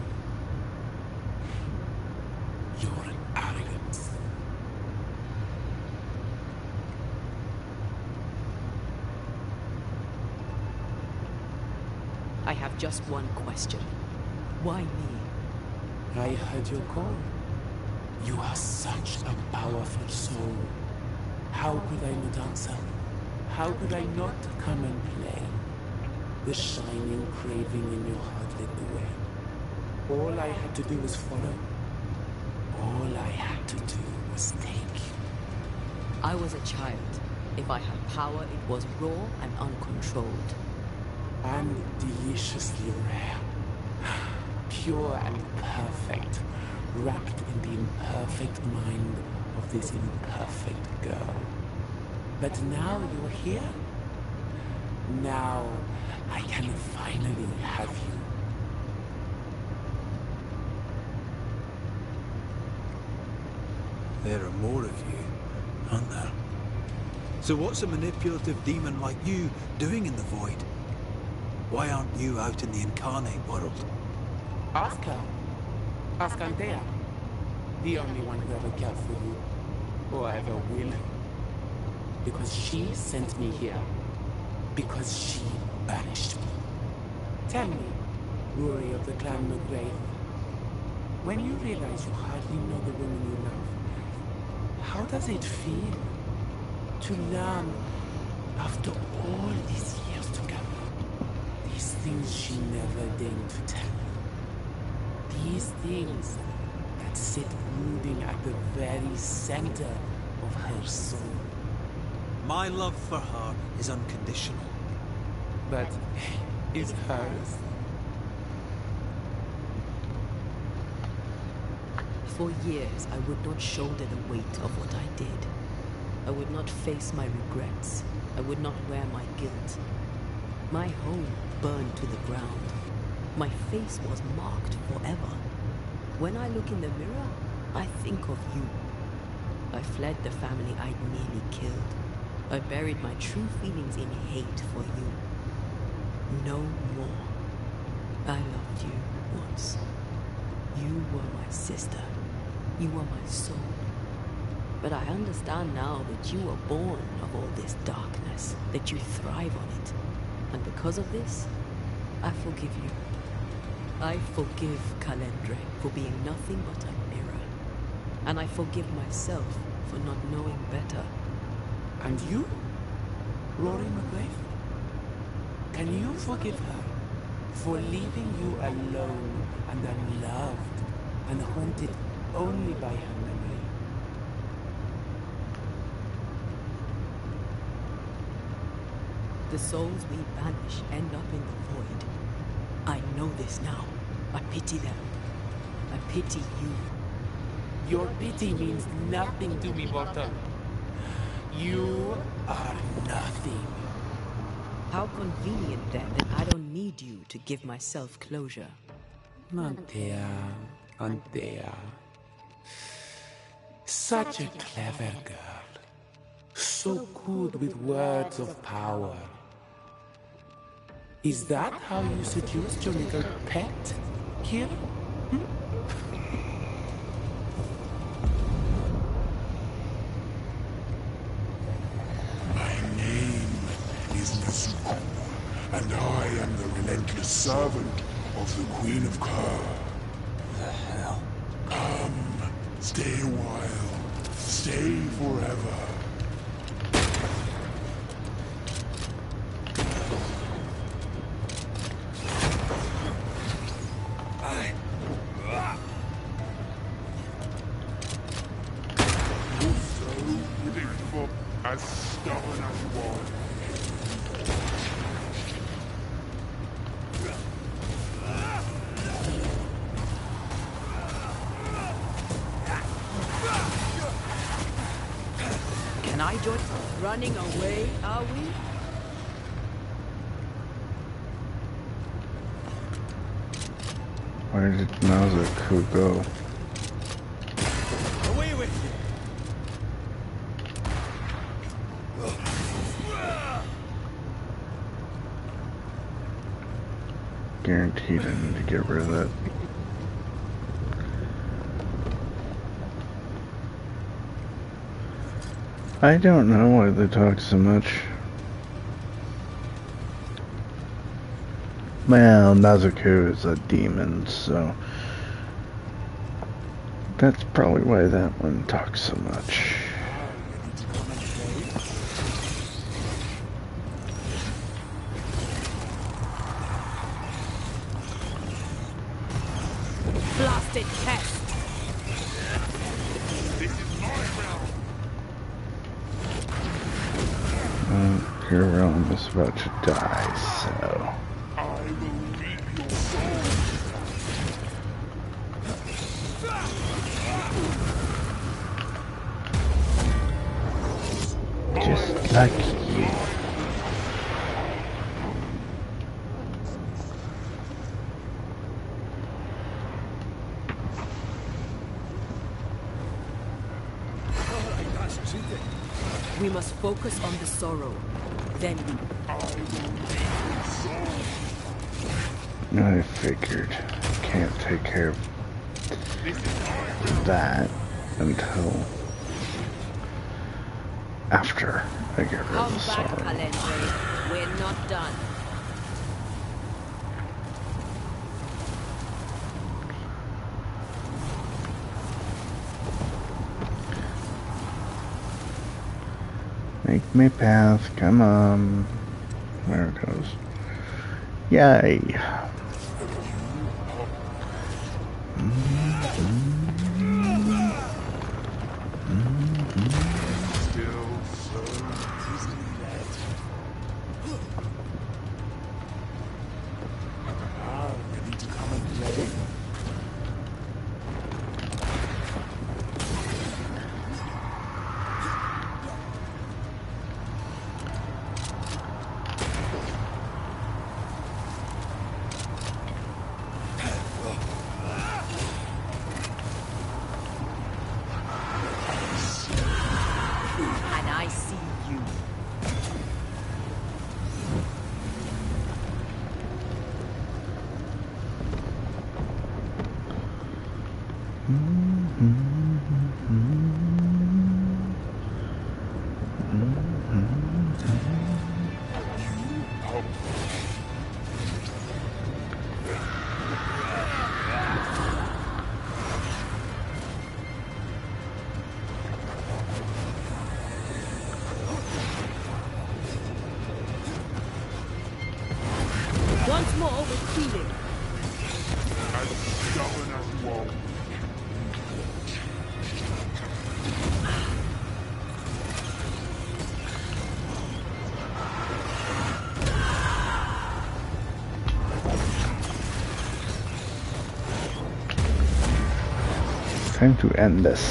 your arrogance. I have just one question. Why me? I heard your call. You are such a powerful soul. How could I not answer? How could I not come and play? The shining craving in your heart led the way. All I had to do was follow. All I had to do was take. I was a child. If I had power, it was raw and uncontrolled. And deliciously rare. Pure and perfect. Wrapped in the imperfect mind of this imperfect girl. But now you're here. Now I can finally have you. There are more of you, aren't there? So what's a manipulative demon like you doing in the void? Why aren't you out in the incarnate world? Ask her. Ask Antea. The only one who ever cared for you. Or ever will. Because she sent me here. Because she banished me. Tell me, Rory of the Clan McGrath, when you realize you hardly know the woman you love, how does it feel to learn, after all these years together, these things she never deigned to tell you? These things that sit brooding at the very center of her soul. My love for her is unconditional. But is hers? For years, I would not shoulder the weight of what I did. I would not face my regrets. I would not wear my guilt. My home burned to the ground. My face was marked forever. When I look in the mirror, I think of you. I fled the family I'd nearly killed. I buried my true feelings in hate for you. No more. I loved you once. You were my sister. You were my soul. But I understand now that you were born of all this darkness, that you thrive on it. And because of this, I forgive you. I forgive Calendre for being nothing but a mirror. And I forgive myself for not knowing better. And you? Rory McGrath? Can you forgive her for leaving you alone and unloved and haunted only by her memory? The souls we banish end up in the void. I know this now. I pity them. I pity you. Your pity means nothing to me, mortal. You are nothing. How convenient then that I don't need you to give myself closure. Antea, Antea. Such a clever girl. So good with words of power. Is that how you seduced your little pet here? My name is Nezuko, and I am the relentless servant of the Queen of Kerr. The hell? Come, stay a while, stay forever. You're so predictable, as stubborn as you are. Can I join? Running away, are we? Where did Nazuko go? Away with you! Guaranteed I need to get rid of that. I don't know why they talk so much. Well, Nazuko is a demon, so that's probably why that one talks so much. Blasted pest! Your realm is about to die, so... I will reap your soul. Just like you. We must focus on the sorrow. Then we... I figured can't take care of that until after I get rid Come of the back, sorrow. Calendre. We're not done. Make me pass, come on. There it goes. Yay! Still so easily led. Ready to come and play? And I see you. Once more with feeling. As stubborn as you are. Time to end this.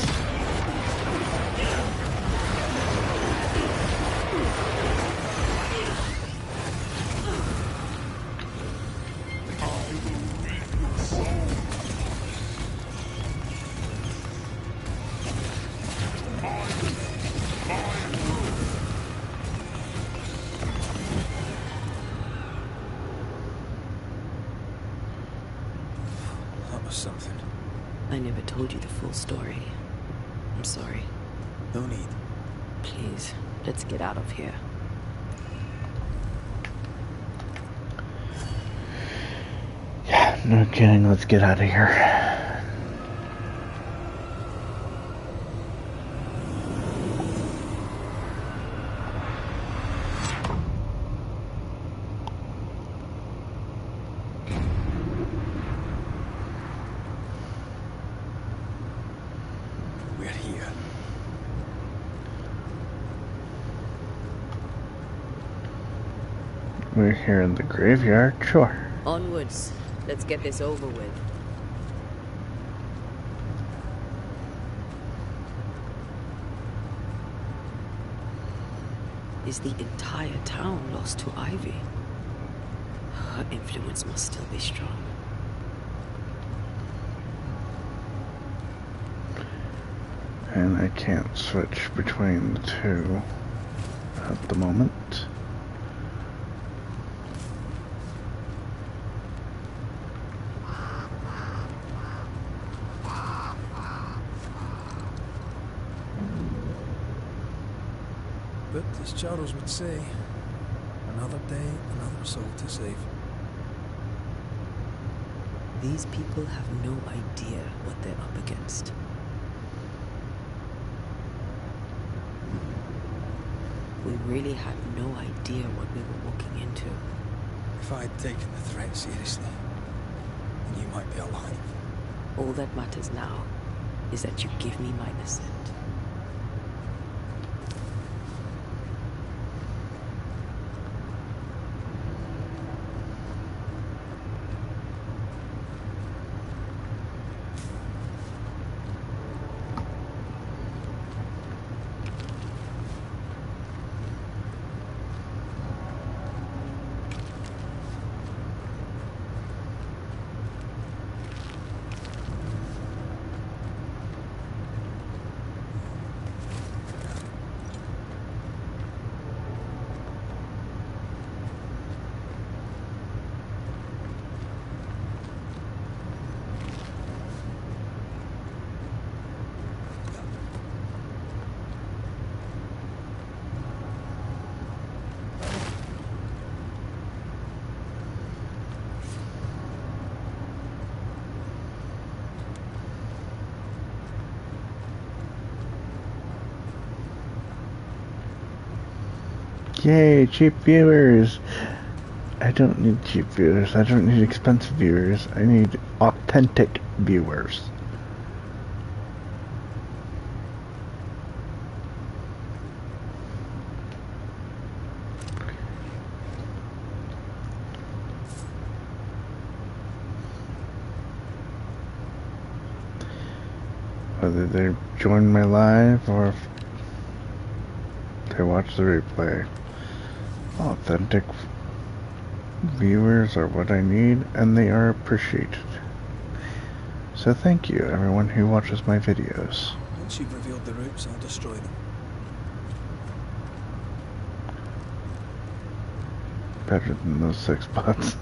never told you the full story. I'm sorry. No need. Please, let's get out of here. Yeah, no kidding. Let's get out of here. We're here. We're here in the graveyard, sure. Onwards. Let's get this over with. Is the entire town lost to Ivy? Her influence must still be strong. And I can't switch between the two at the moment. But as Charles would say, another day, another soul to save. These people have no idea what they're up against. We really had no idea what we were walking into. If I'd taken the threat seriously, then you might be alive. All that matters now is that you give me my assent. Yay, cheap viewers! I don't need cheap viewers. I don't need expensive viewers. I need authentic viewers. Whether they join my live or if they watch the replay. Authentic viewers are what I need, and they are appreciated. So thank you, everyone who watches my videos. Once you've revealed the routes, I'll destroy them. Better than those 6 bots.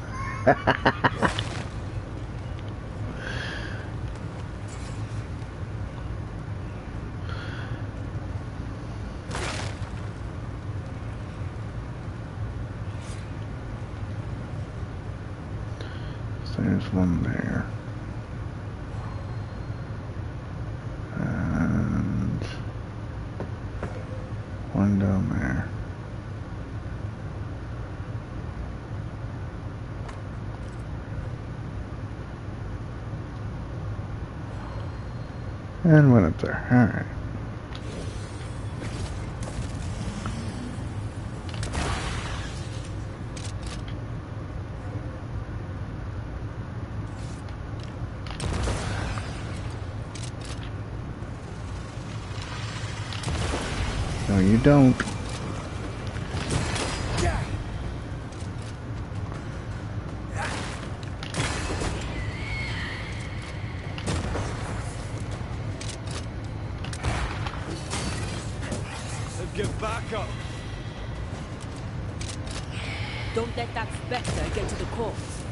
There's one there. And one down there. And one up there. Alright. No, you don't. Get back up! Don't let that spectre get to the corpse.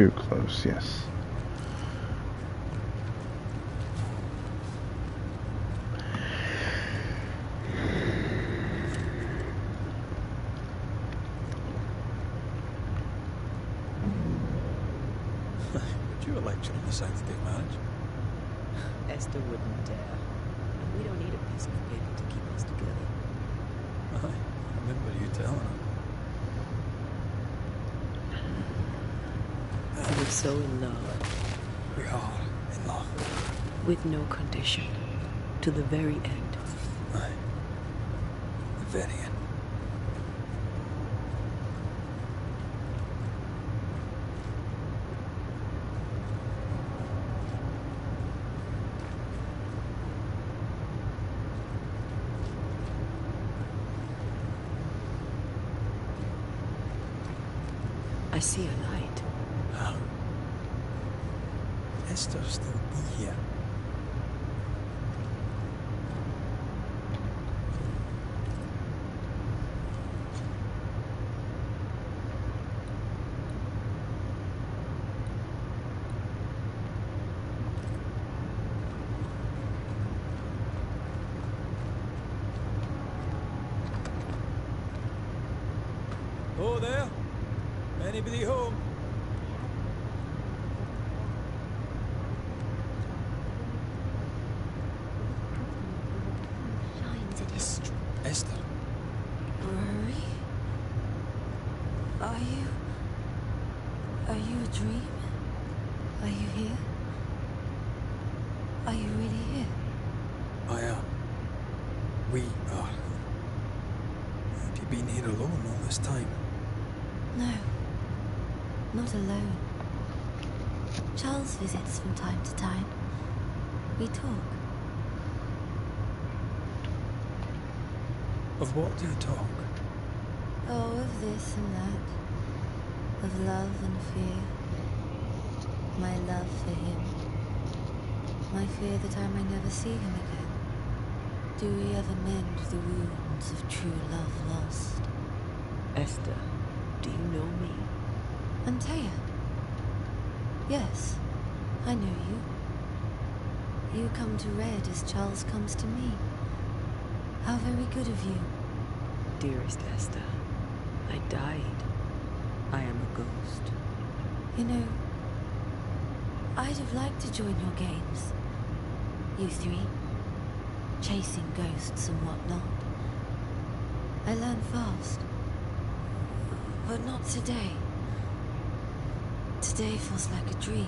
too close, yes. Would you lecture on the scientific marriage? Esther wouldn't dare. And we don't need a piece of paper to keep us together. Aye, I remember you telling her. We're so in love. We are in love. With no condition. To the very end. Aye. The very end. I see a light. How? Esther still be here. Oh, there? Anybody home? Shines in his strength. Esther. Rory? Are you a dream? Are you here? Are you really here? I am. We are. Have you been here alone all this time? No. Not alone. Charles visits from time to time. We talk. Of what do you talk? Oh, of this and that. Of love and fear. My love for him. My fear that I may never see him again. Do we ever mend the wounds of true love lost? Esther, do you know me? Antea? Yes, I know you. You come to Red as Charles comes to me. How very good of you. Dearest Esther, I died. I am a ghost. You know, I'd have liked to join your games. You three. Chasing ghosts and whatnot. I learn fast. But not today. Today feels like a dream.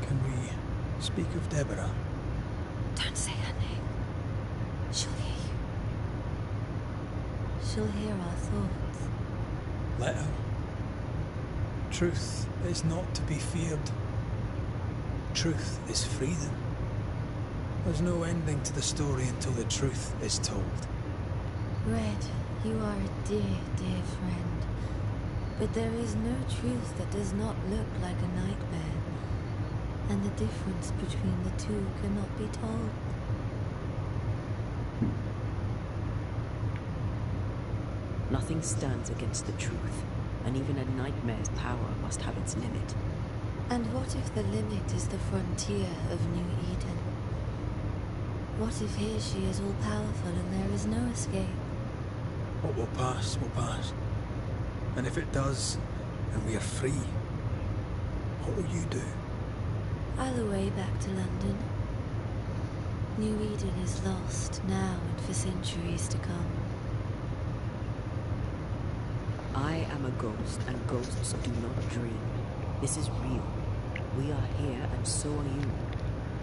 Can we speak of Deborah? Don't say her name. She'll hear you. She'll hear our thoughts. Let her. Truth is not to be feared. Truth is freedom. There's no ending to the story until the truth is told. Red, you are a dear, dear friend. But there is no truth that does not look like a nightmare. And the difference between the two cannot be told. Nothing stands against the truth, and even a nightmare's power must have its limit. And what if the limit is the frontier of New Eden? What if here she is all powerful and there is no escape? What will pass, will pass. And if it does, and we are free, what will you do? I'll away back to London. New Eden is lost now and for centuries to come. I am a ghost, and ghosts do not dream. This is real. We are here, and so are you.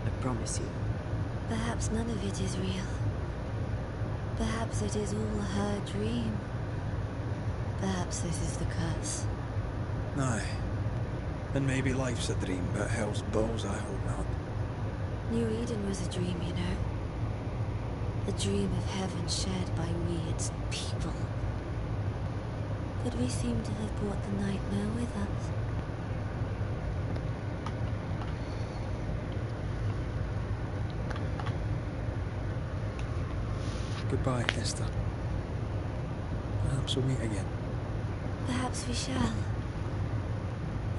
I promise you. Perhaps none of it is real. Perhaps it is all her dream. Perhaps this is the curse. Aye. And maybe life's a dream, but hell's balls, I hope not. New Eden was a dream, you know. A dream of heaven shared by we, its people. But we seem to have brought the nightmare with us. Goodbye, Esther. Perhaps we'll meet again. Perhaps we shall.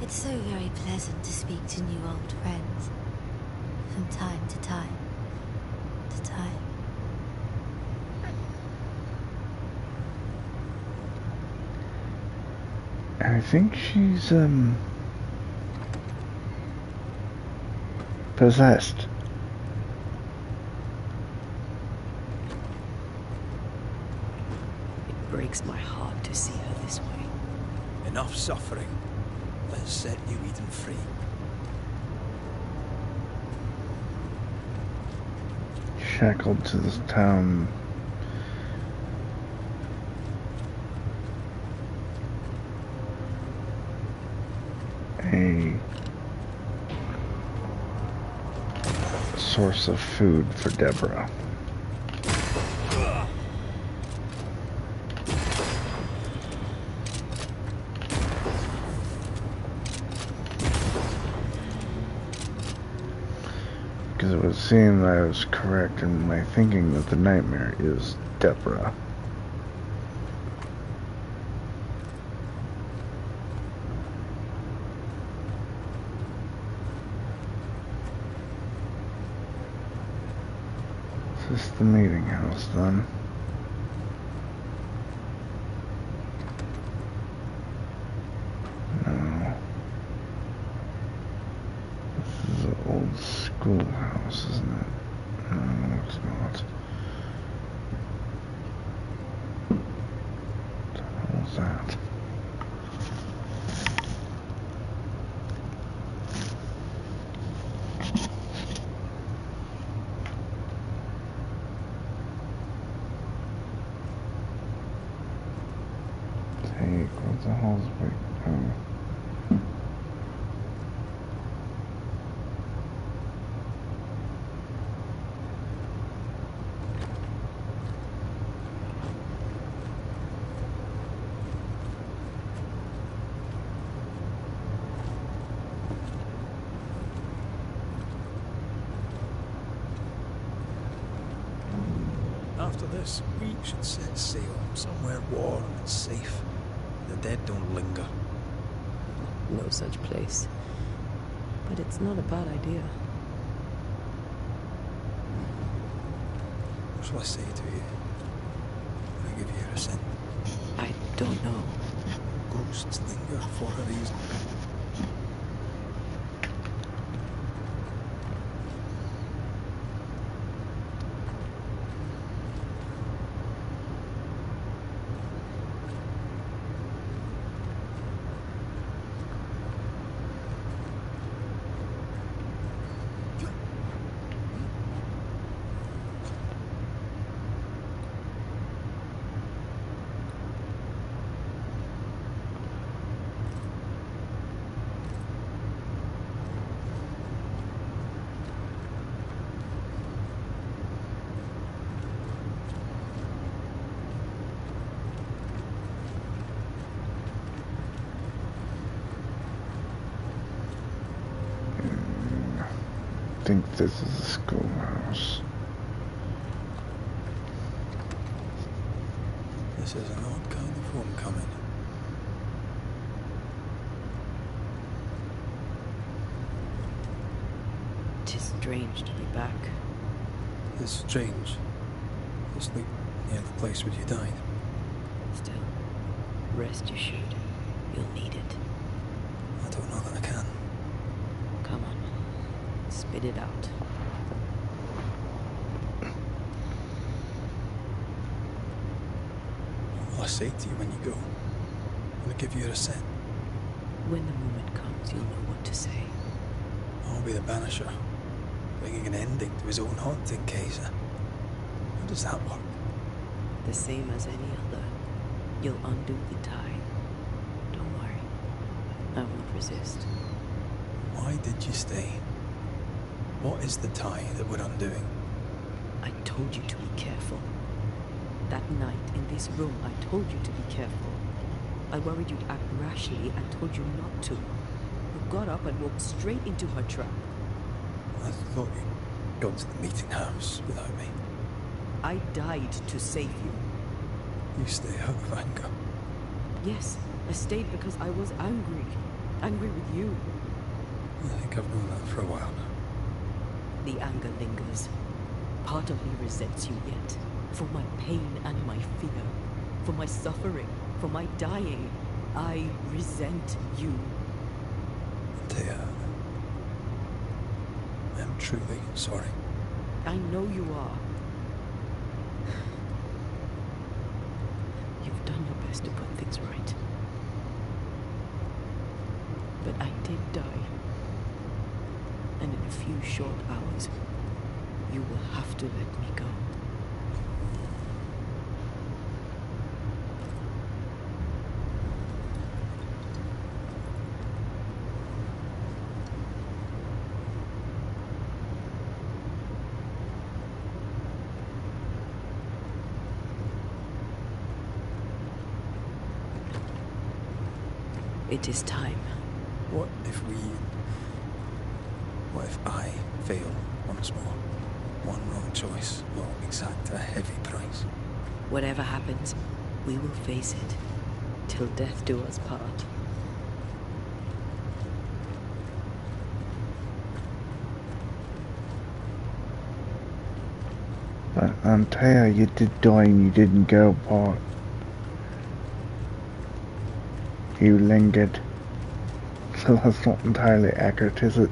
It's so very pleasant to speak to new old friends. From time to time. To time. I think she's, possessed. It breaks my heart to see her this way. Enough suffering. Let's set you Eden free. Shackled to this town. A source of food for Deborah. Because it would seem that I was correct in my thinking that the nightmare is Deborah. Is this the meeting house then? No. This is an old schoolhouse, isn't it? No, it's not. What the hell is that? Take, what the hell's big? Oh. After this, we should set sail somewhere warm and safe. The dead don't linger. No such place. But it's not a bad idea. What shall I say to you? I give you a scent. I don't know. Ghosts linger for a reason. I think this is a schoolhouse. This is an odd kind of homecoming. Tis strange to be back. It's strange. It's like near the place where you died. Still, rest you should. You'll need it. I don't know that I can. Come on. Spit it out. What will I say to you when you go? Will I give you a scent? When the moment comes, you'll know what to say. I'll be the Banisher, bringing an ending to his own haunting case. How does that work? The same as any other. You'll undo the tie. Don't worry. I won't resist. Why did you stay? What is the tie that we're undoing? I told you to be careful. That night in this room, I told you to be careful. I worried you'd act rashly and told you not to. You got up and walked straight into her trap. I thought you'd gone to the meeting house without me. I died to save you. You stay out of anger. Yes, I stayed because I was angry. Angry with you. I think I've known that for a while now. The anger lingers. Part of me resents you yet. For my pain and my fear. For my suffering. For my dying. I resent you. Thea, I'm truly sorry. I know you are. You've done your best to put things right. But I did die. And in a few short hours, you will have to let me go. It is time. What if I fail once more? One wrong choice will exact a heavy price. Whatever happens, we will face it. Till death do us part. But Antea, you did die and you didn't go apart. You lingered. So that's not entirely accurate, is it?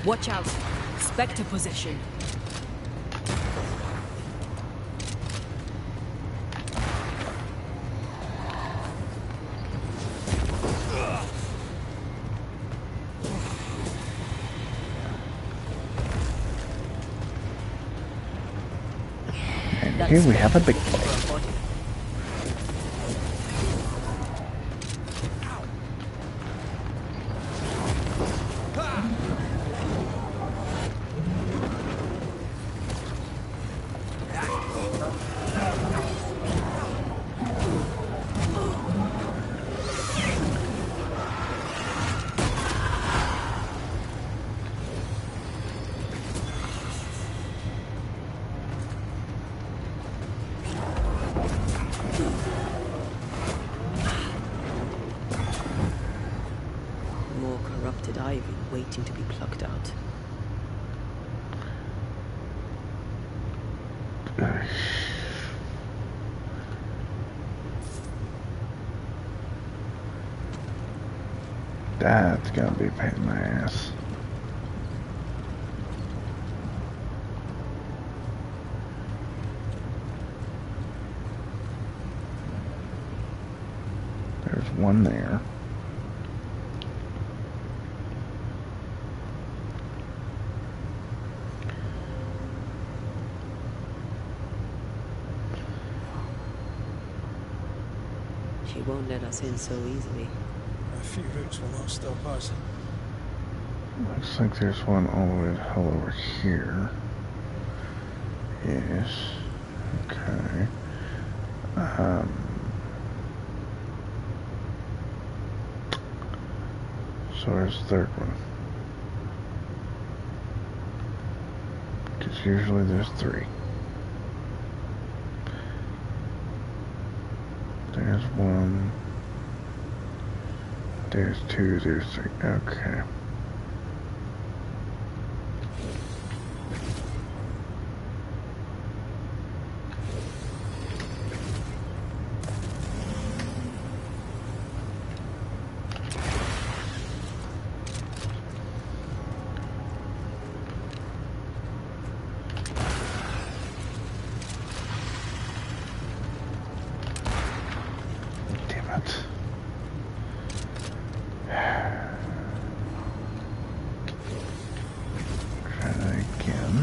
Watch out! Spectre position! And here we have a big fight. More corrupted ivy waiting to be plucked out. That's gonna be a pain in my ass. There's one there. She won't let us in so easily. A few routes will not stop us. Looks like there's one all the way the hell over here. Yes. Okay. So there's the third one. Because usually there's three. There's one. There's two, there's three. Okay. Damn it. Try that again.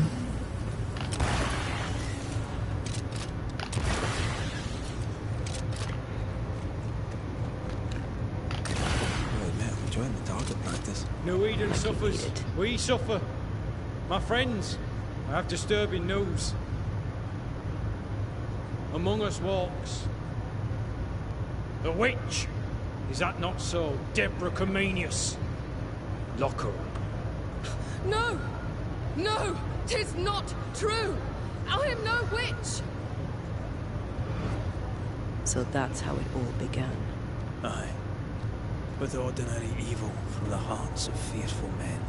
Well, mate, I'm enjoying the target practice. No Eden suffers. We suffer. My friends, I have disturbing news. Among us walks The witch! Is that not so, Deborah Comenius? Lock her up. No! No! 'Tis not true! I am no witch! So that's how it all began. Aye. With ordinary evil from the hearts of fearful men.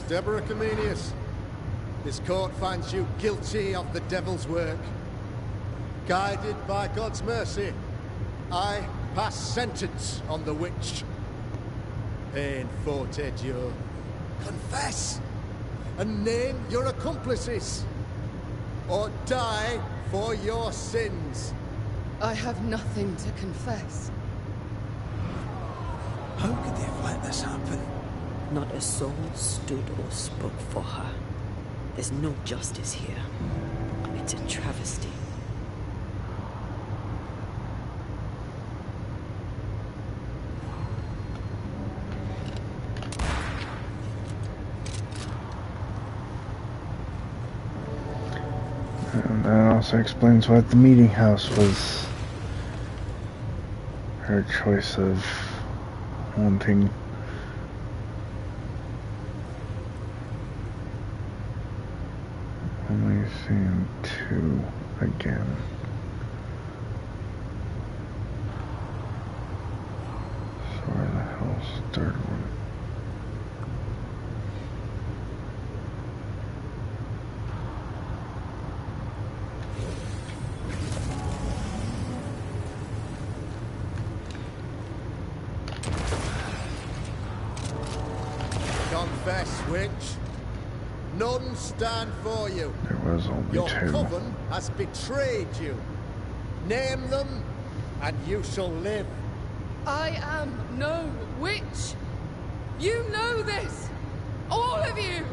Deborah Comenius, this court finds you guilty of the devil's work. Guided by God's mercy, I pass sentence on the witch. Pain forte Dieu. Confess and name your accomplices, or die for your sins. I have nothing to confess. How could they have let this happen? Not a soul stood or spoke for her. There's no justice here. It's a travesty. And that also explains why the meeting house was her choice of wanting only seeing two again. So where the hell's the third one? Confess, witch. None stand for you. There was only Your two. coven has betrayed you. Name them, and you shall live. I am no witch. You know this. All of you.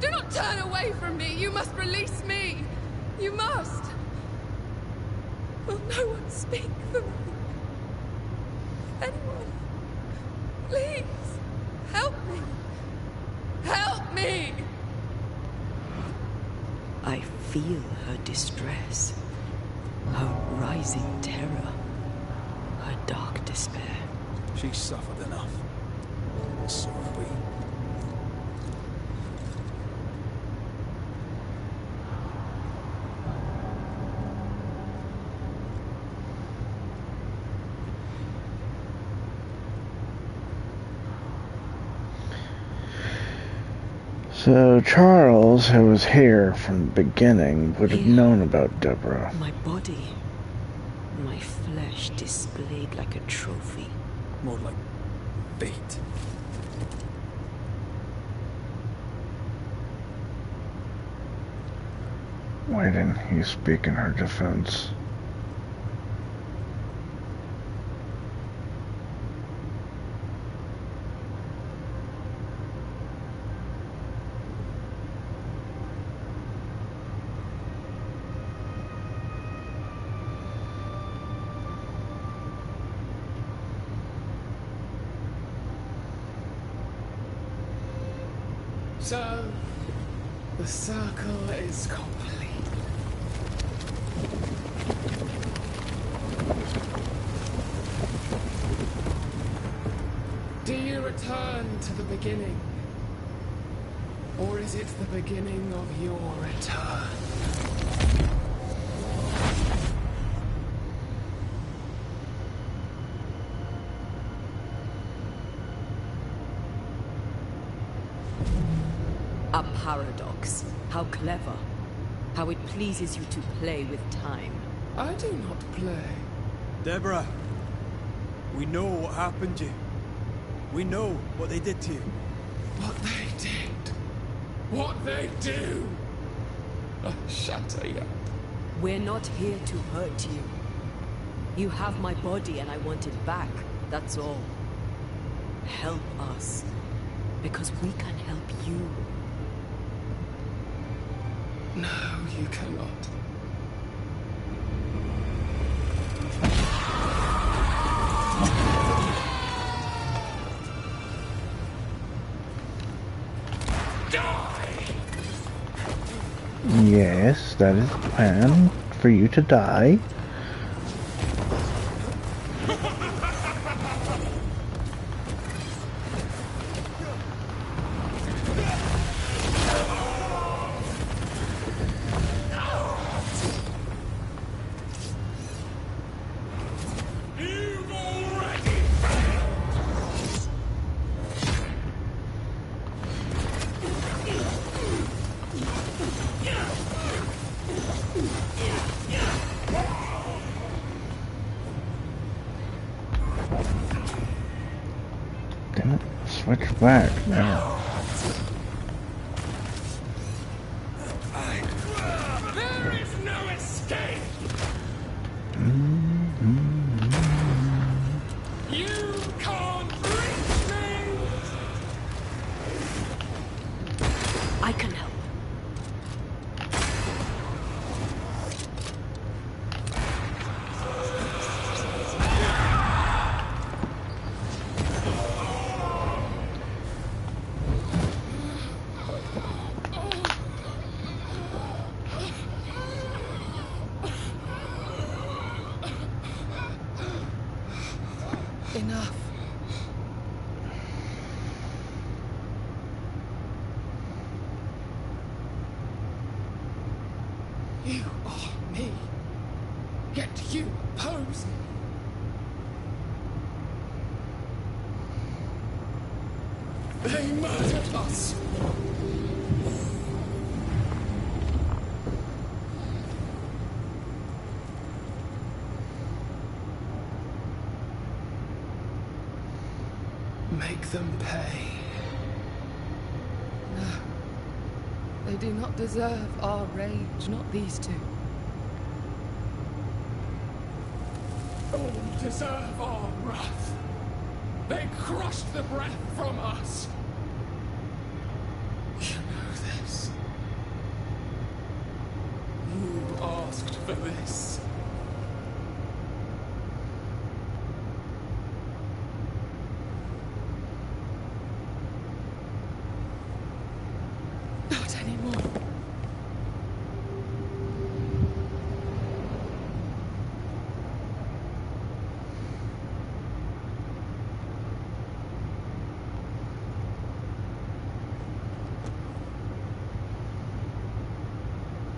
Do not turn away from me. You must release me. You must. Will no one speak for me? Anyone? Please. Help me. Help me. I feel her distress, her rising terror, her dark despair. She's suffered enough. So have we. So Charles, who was here from the beginning, would have known about Deborah. My body, my flesh displayed like a trophy. More like bait. Why didn't he speak in her defense? So, the circle is complete. Do you return to the beginning? Or is it the beginning of your return? A paradox. How clever. How it pleases you to play with time. I do not play. Deborah, we know what happened to you. We know what they did to you. What they did. What they do. Shut up. We're not here to hurt you. You have my body and I want it back, that's all. Help us, because we can help you. No, you cannot. Yes, that is the plan, for you to die. Damn it, switch back now. There is no escape! You can't reach me! I can help. Enough. You are me, yet you oppose me. They murdered us. Make them pay. No. They do not deserve our rage, not these two. All deserve our wrath. They crushed the breath from us. You know this. You asked for this. Not anymore.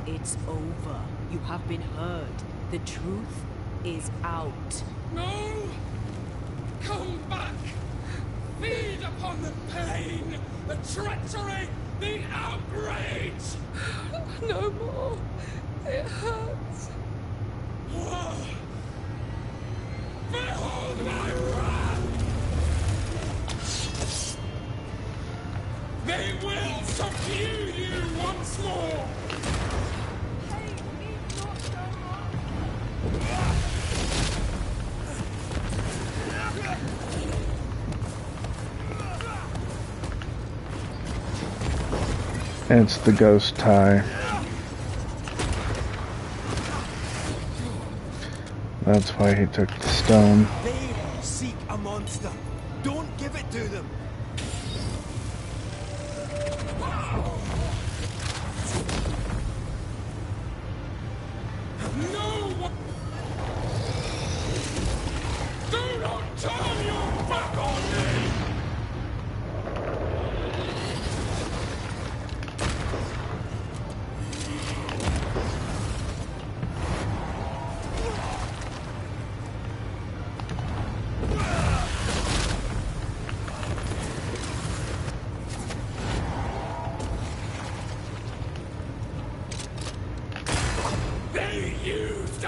It's over. You have been heard. The truth is out. No! Come back! Feed upon the pain, the treachery, the outrage! No more. It hurts. Behold my wrath! They will subdue you once more! It's the ghost tie. That's why he took the stone. They seek a monster. Don't give it to them. No one... Do not turn your back on me! They used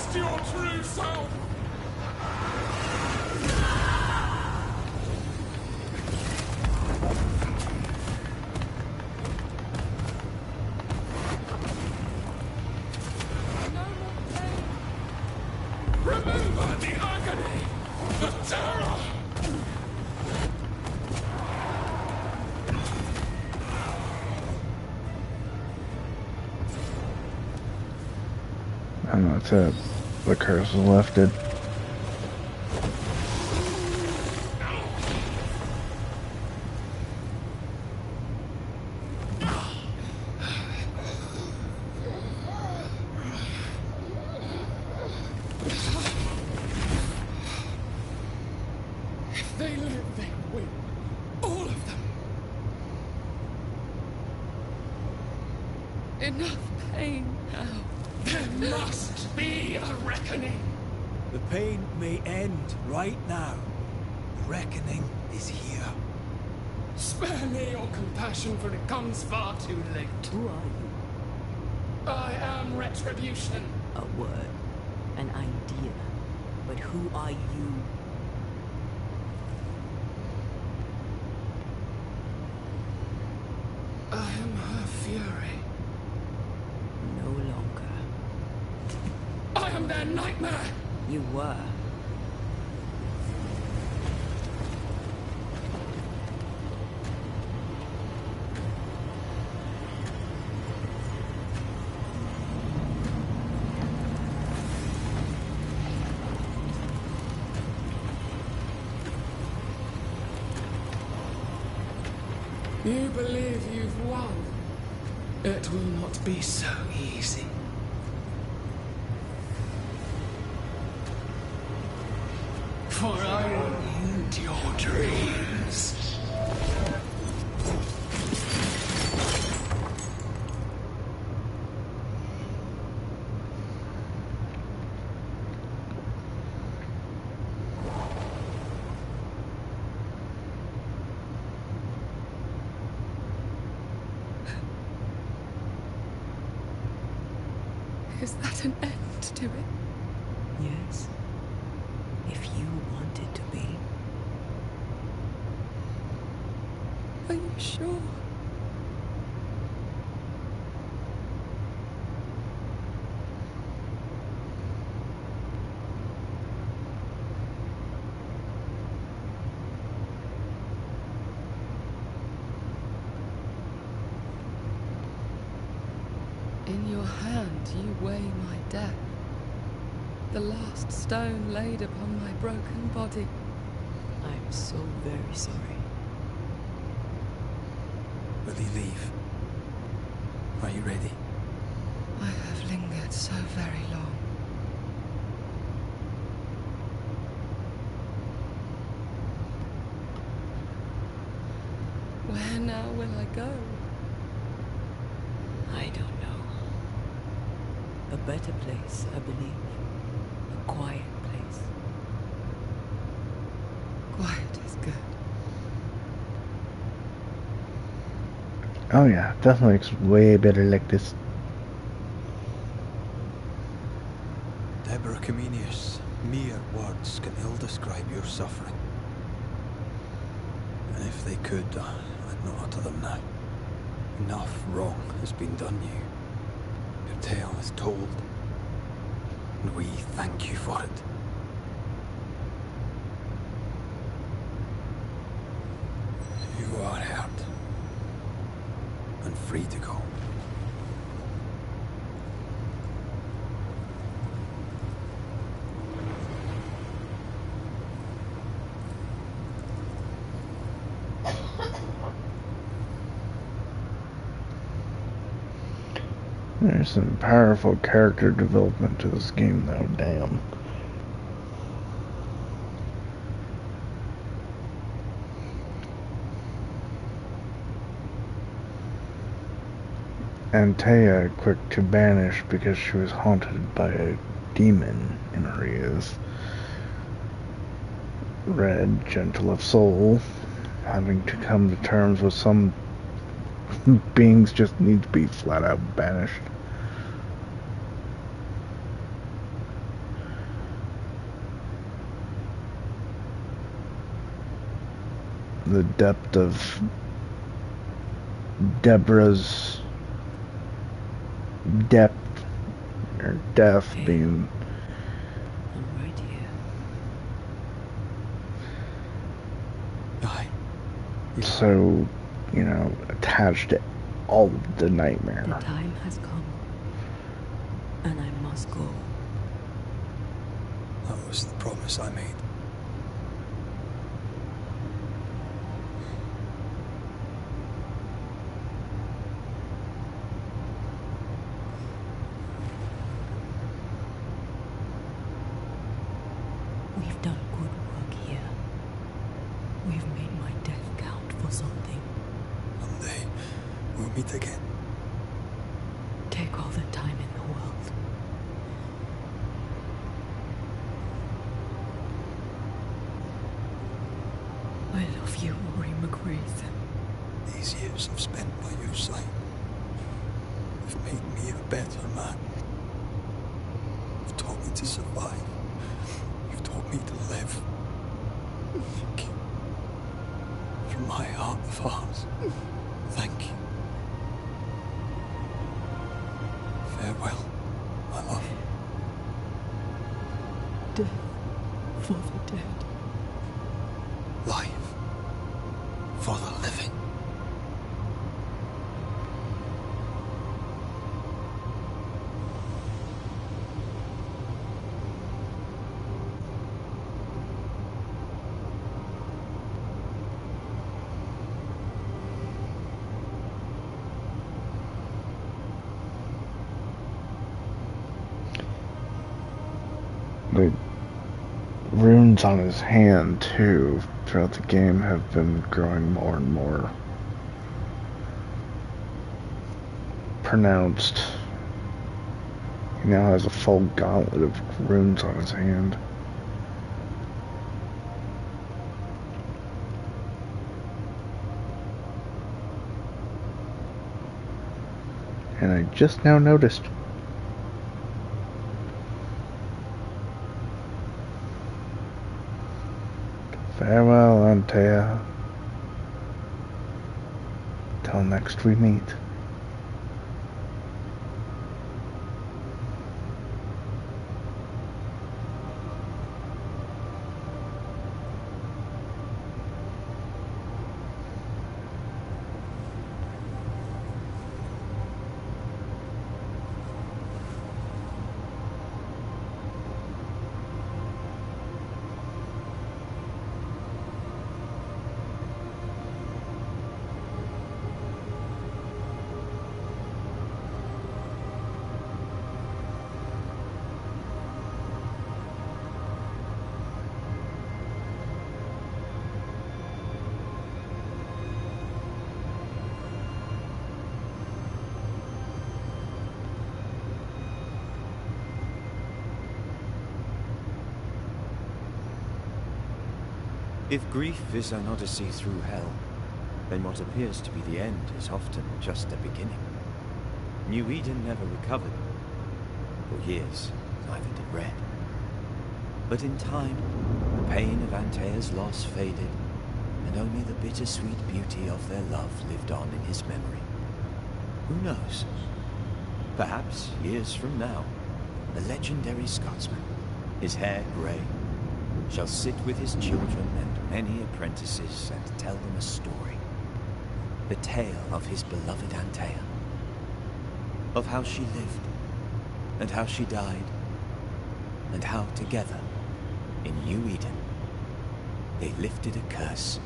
Trust your true self! Remember the agony! The terror! And that's it. The curse is lifted. If they live, they win. All of them. Enough pain now. There must be a reckoning. The pain may end right now. The reckoning is here. Spare me your compassion, for it comes far too late. Who are you? I am Retribution. A word. An idea. But who are you? I am her fury. No longer. I am their nightmare. You were. You believe you've won. It will not be so easy. For I will end your dreams. Is that an end to it? Yes. If you want it to be. Are you sure? In your hand you weigh my death. The last stone laid upon my broken body. I'm so very sorry. Will you leave? Are you ready? I have lingered so very long. Where now will I go? I don't know. A better place, I believe. A quiet place. Quiet is good. Oh yeah, definitely looks way better like this. Deborah Comenius, mere words can ill describe your suffering. And if they could, I'd not utter them now. Enough wrong has been done you. Your tale is told. And we thank you for it. You are hurt. And free to go. There's some powerful character development to this game though, damn. Antea quick to banish because she was haunted by a demon in her ears. Red, gentle of soul, having to come to terms with some beings just need to be flat out banished. the depth of Deborah's depth or death being I'm right here. so, you know, attached to all of the nightmare. The time has come, and I must go. That was the promise I made. We've done good work here. We've made my death count for something. One day, we'll meet again. Take all the time in the world. I love you, Rory McGrath. These years I've spent by your side have made me a better man. You've taught me to survive. You've taught me to live. Thank you. From my heart of hearts, thank you. Farewell, my love. Death for the dead. Life for the living. The runes on his hand, too, throughout the game have been growing more and more pronounced. He now has a full gauntlet of runes on his hand. And I just now noticed. Farewell, Antea. Till next we meet. If grief is an odyssey through hell, then what appears to be the end is often just the beginning. New Eden never recovered. For years, neither did Red. But in time, the pain of Antea's loss faded, and only the bittersweet beauty of their love lived on in his memory. Who knows? Perhaps, years from now, the legendary Scotsman, his hair grey, shall sit with his children and many apprentices and tell them a story. The tale of his beloved Antea. Of how she lived, and how she died, and how together, in New Eden, they lifted a curse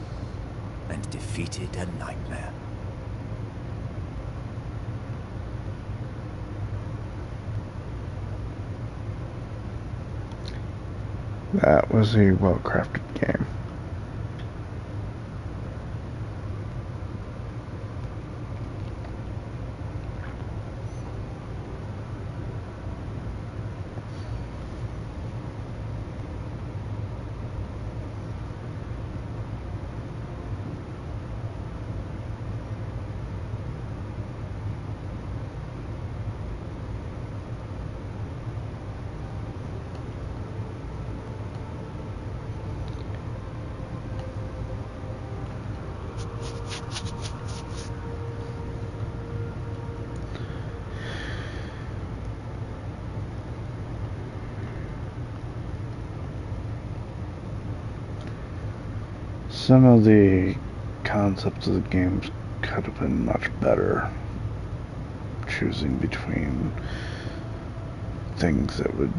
and defeated a nightmare. That was a well-crafted game. Some of the concepts of the games could have been much better, choosing between things that would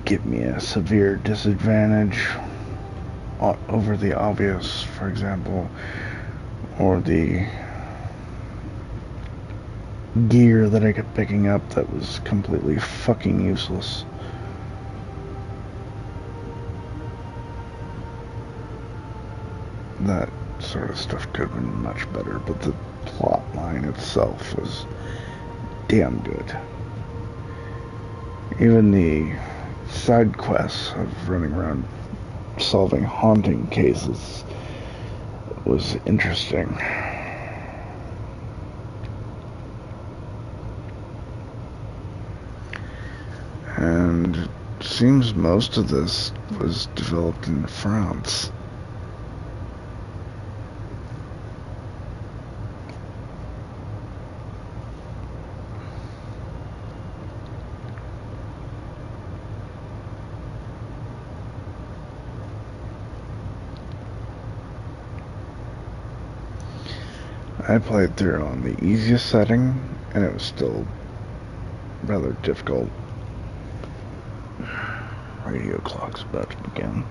give me a severe disadvantage over the obvious, for example, or the gear that I kept picking up that was completely fucking useless. That sort of stuff could have been much better, but the plot line itself was damn good. Even the side quests of running around solving haunting cases was interesting. And it seems most of this was developed in France. I played through on the easiest setting, and it was still rather difficult. Radio clock's about to begin.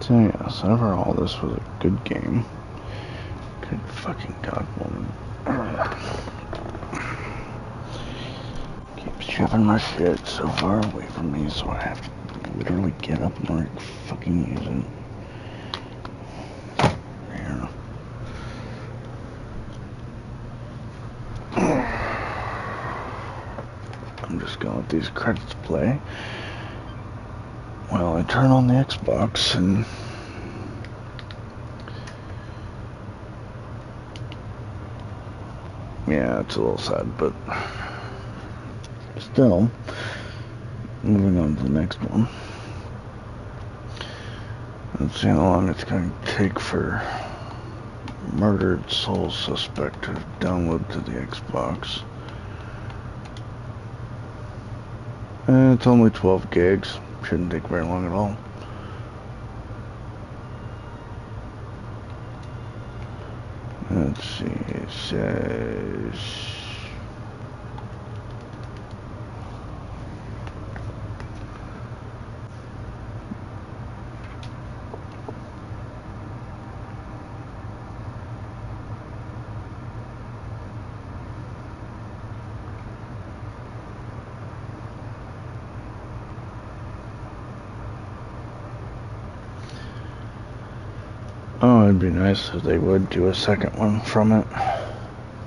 So yes, overall this was a good game. Good fucking god, woman. Keep shoving my shit so far away from me, so I have to literally get up and like fucking use it. There. I'm just gonna let these credits play while I turn on the Xbox and yeah, it's a little sad, but still, moving on to the next one. Let's see how long it's going to take for Murdered Soul Suspect to download to the Xbox. And it's only 12 gigs. Shouldn't take very long at all. Let's see, it says oh, it'd be nice if they would do a second one from it.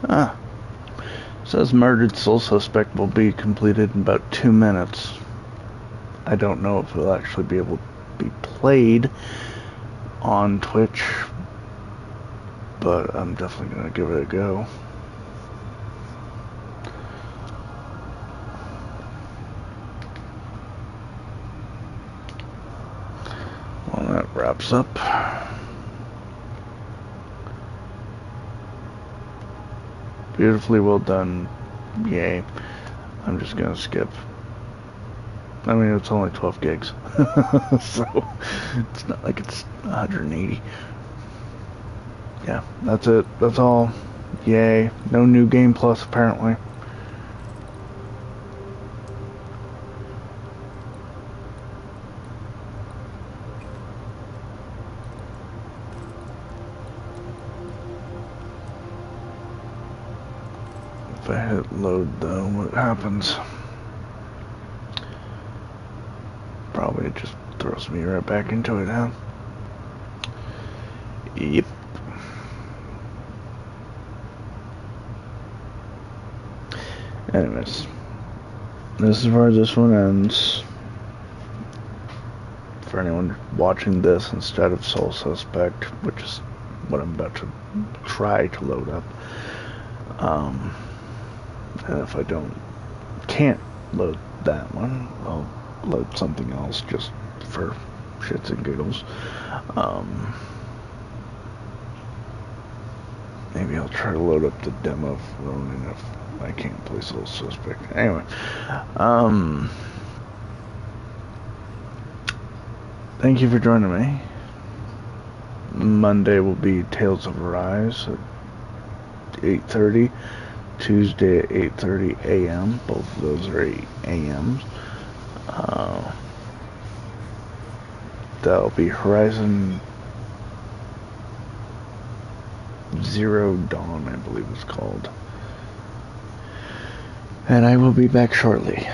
Ah. Says Murdered Soul Suspect will be completed in about 2 minutes. I don't know if it'll actually be able to be played on Twitch, but I'm definitely going to give it a go. Well, that wraps up. Beautifully well done. Yay. I'm just gonna skip. I mean, it's only 12 gigs. So, it's not like it's 180. Yeah, that's it. That's all. Yay. No new game plus, apparently. If I hit load though, what happens? Probably it just throws me right back into it, huh? Yep. Anyways, this is where this one ends. For anyone watching this instead of Soul Suspect, which is what I'm about to try to load up. And if I can't load that one, I'll load something else just for shits and giggles. Maybe I'll try to load up the demo for Ronin if I can't play Soul Suspect. Anyway, thank you for joining me. Monday will be Tales of Arise at 8:30. Tuesday at 8:30 a.m. Both of those are 8 a.m. That'll be Horizon Zero Dawn, I believe it's called. And I will be back shortly.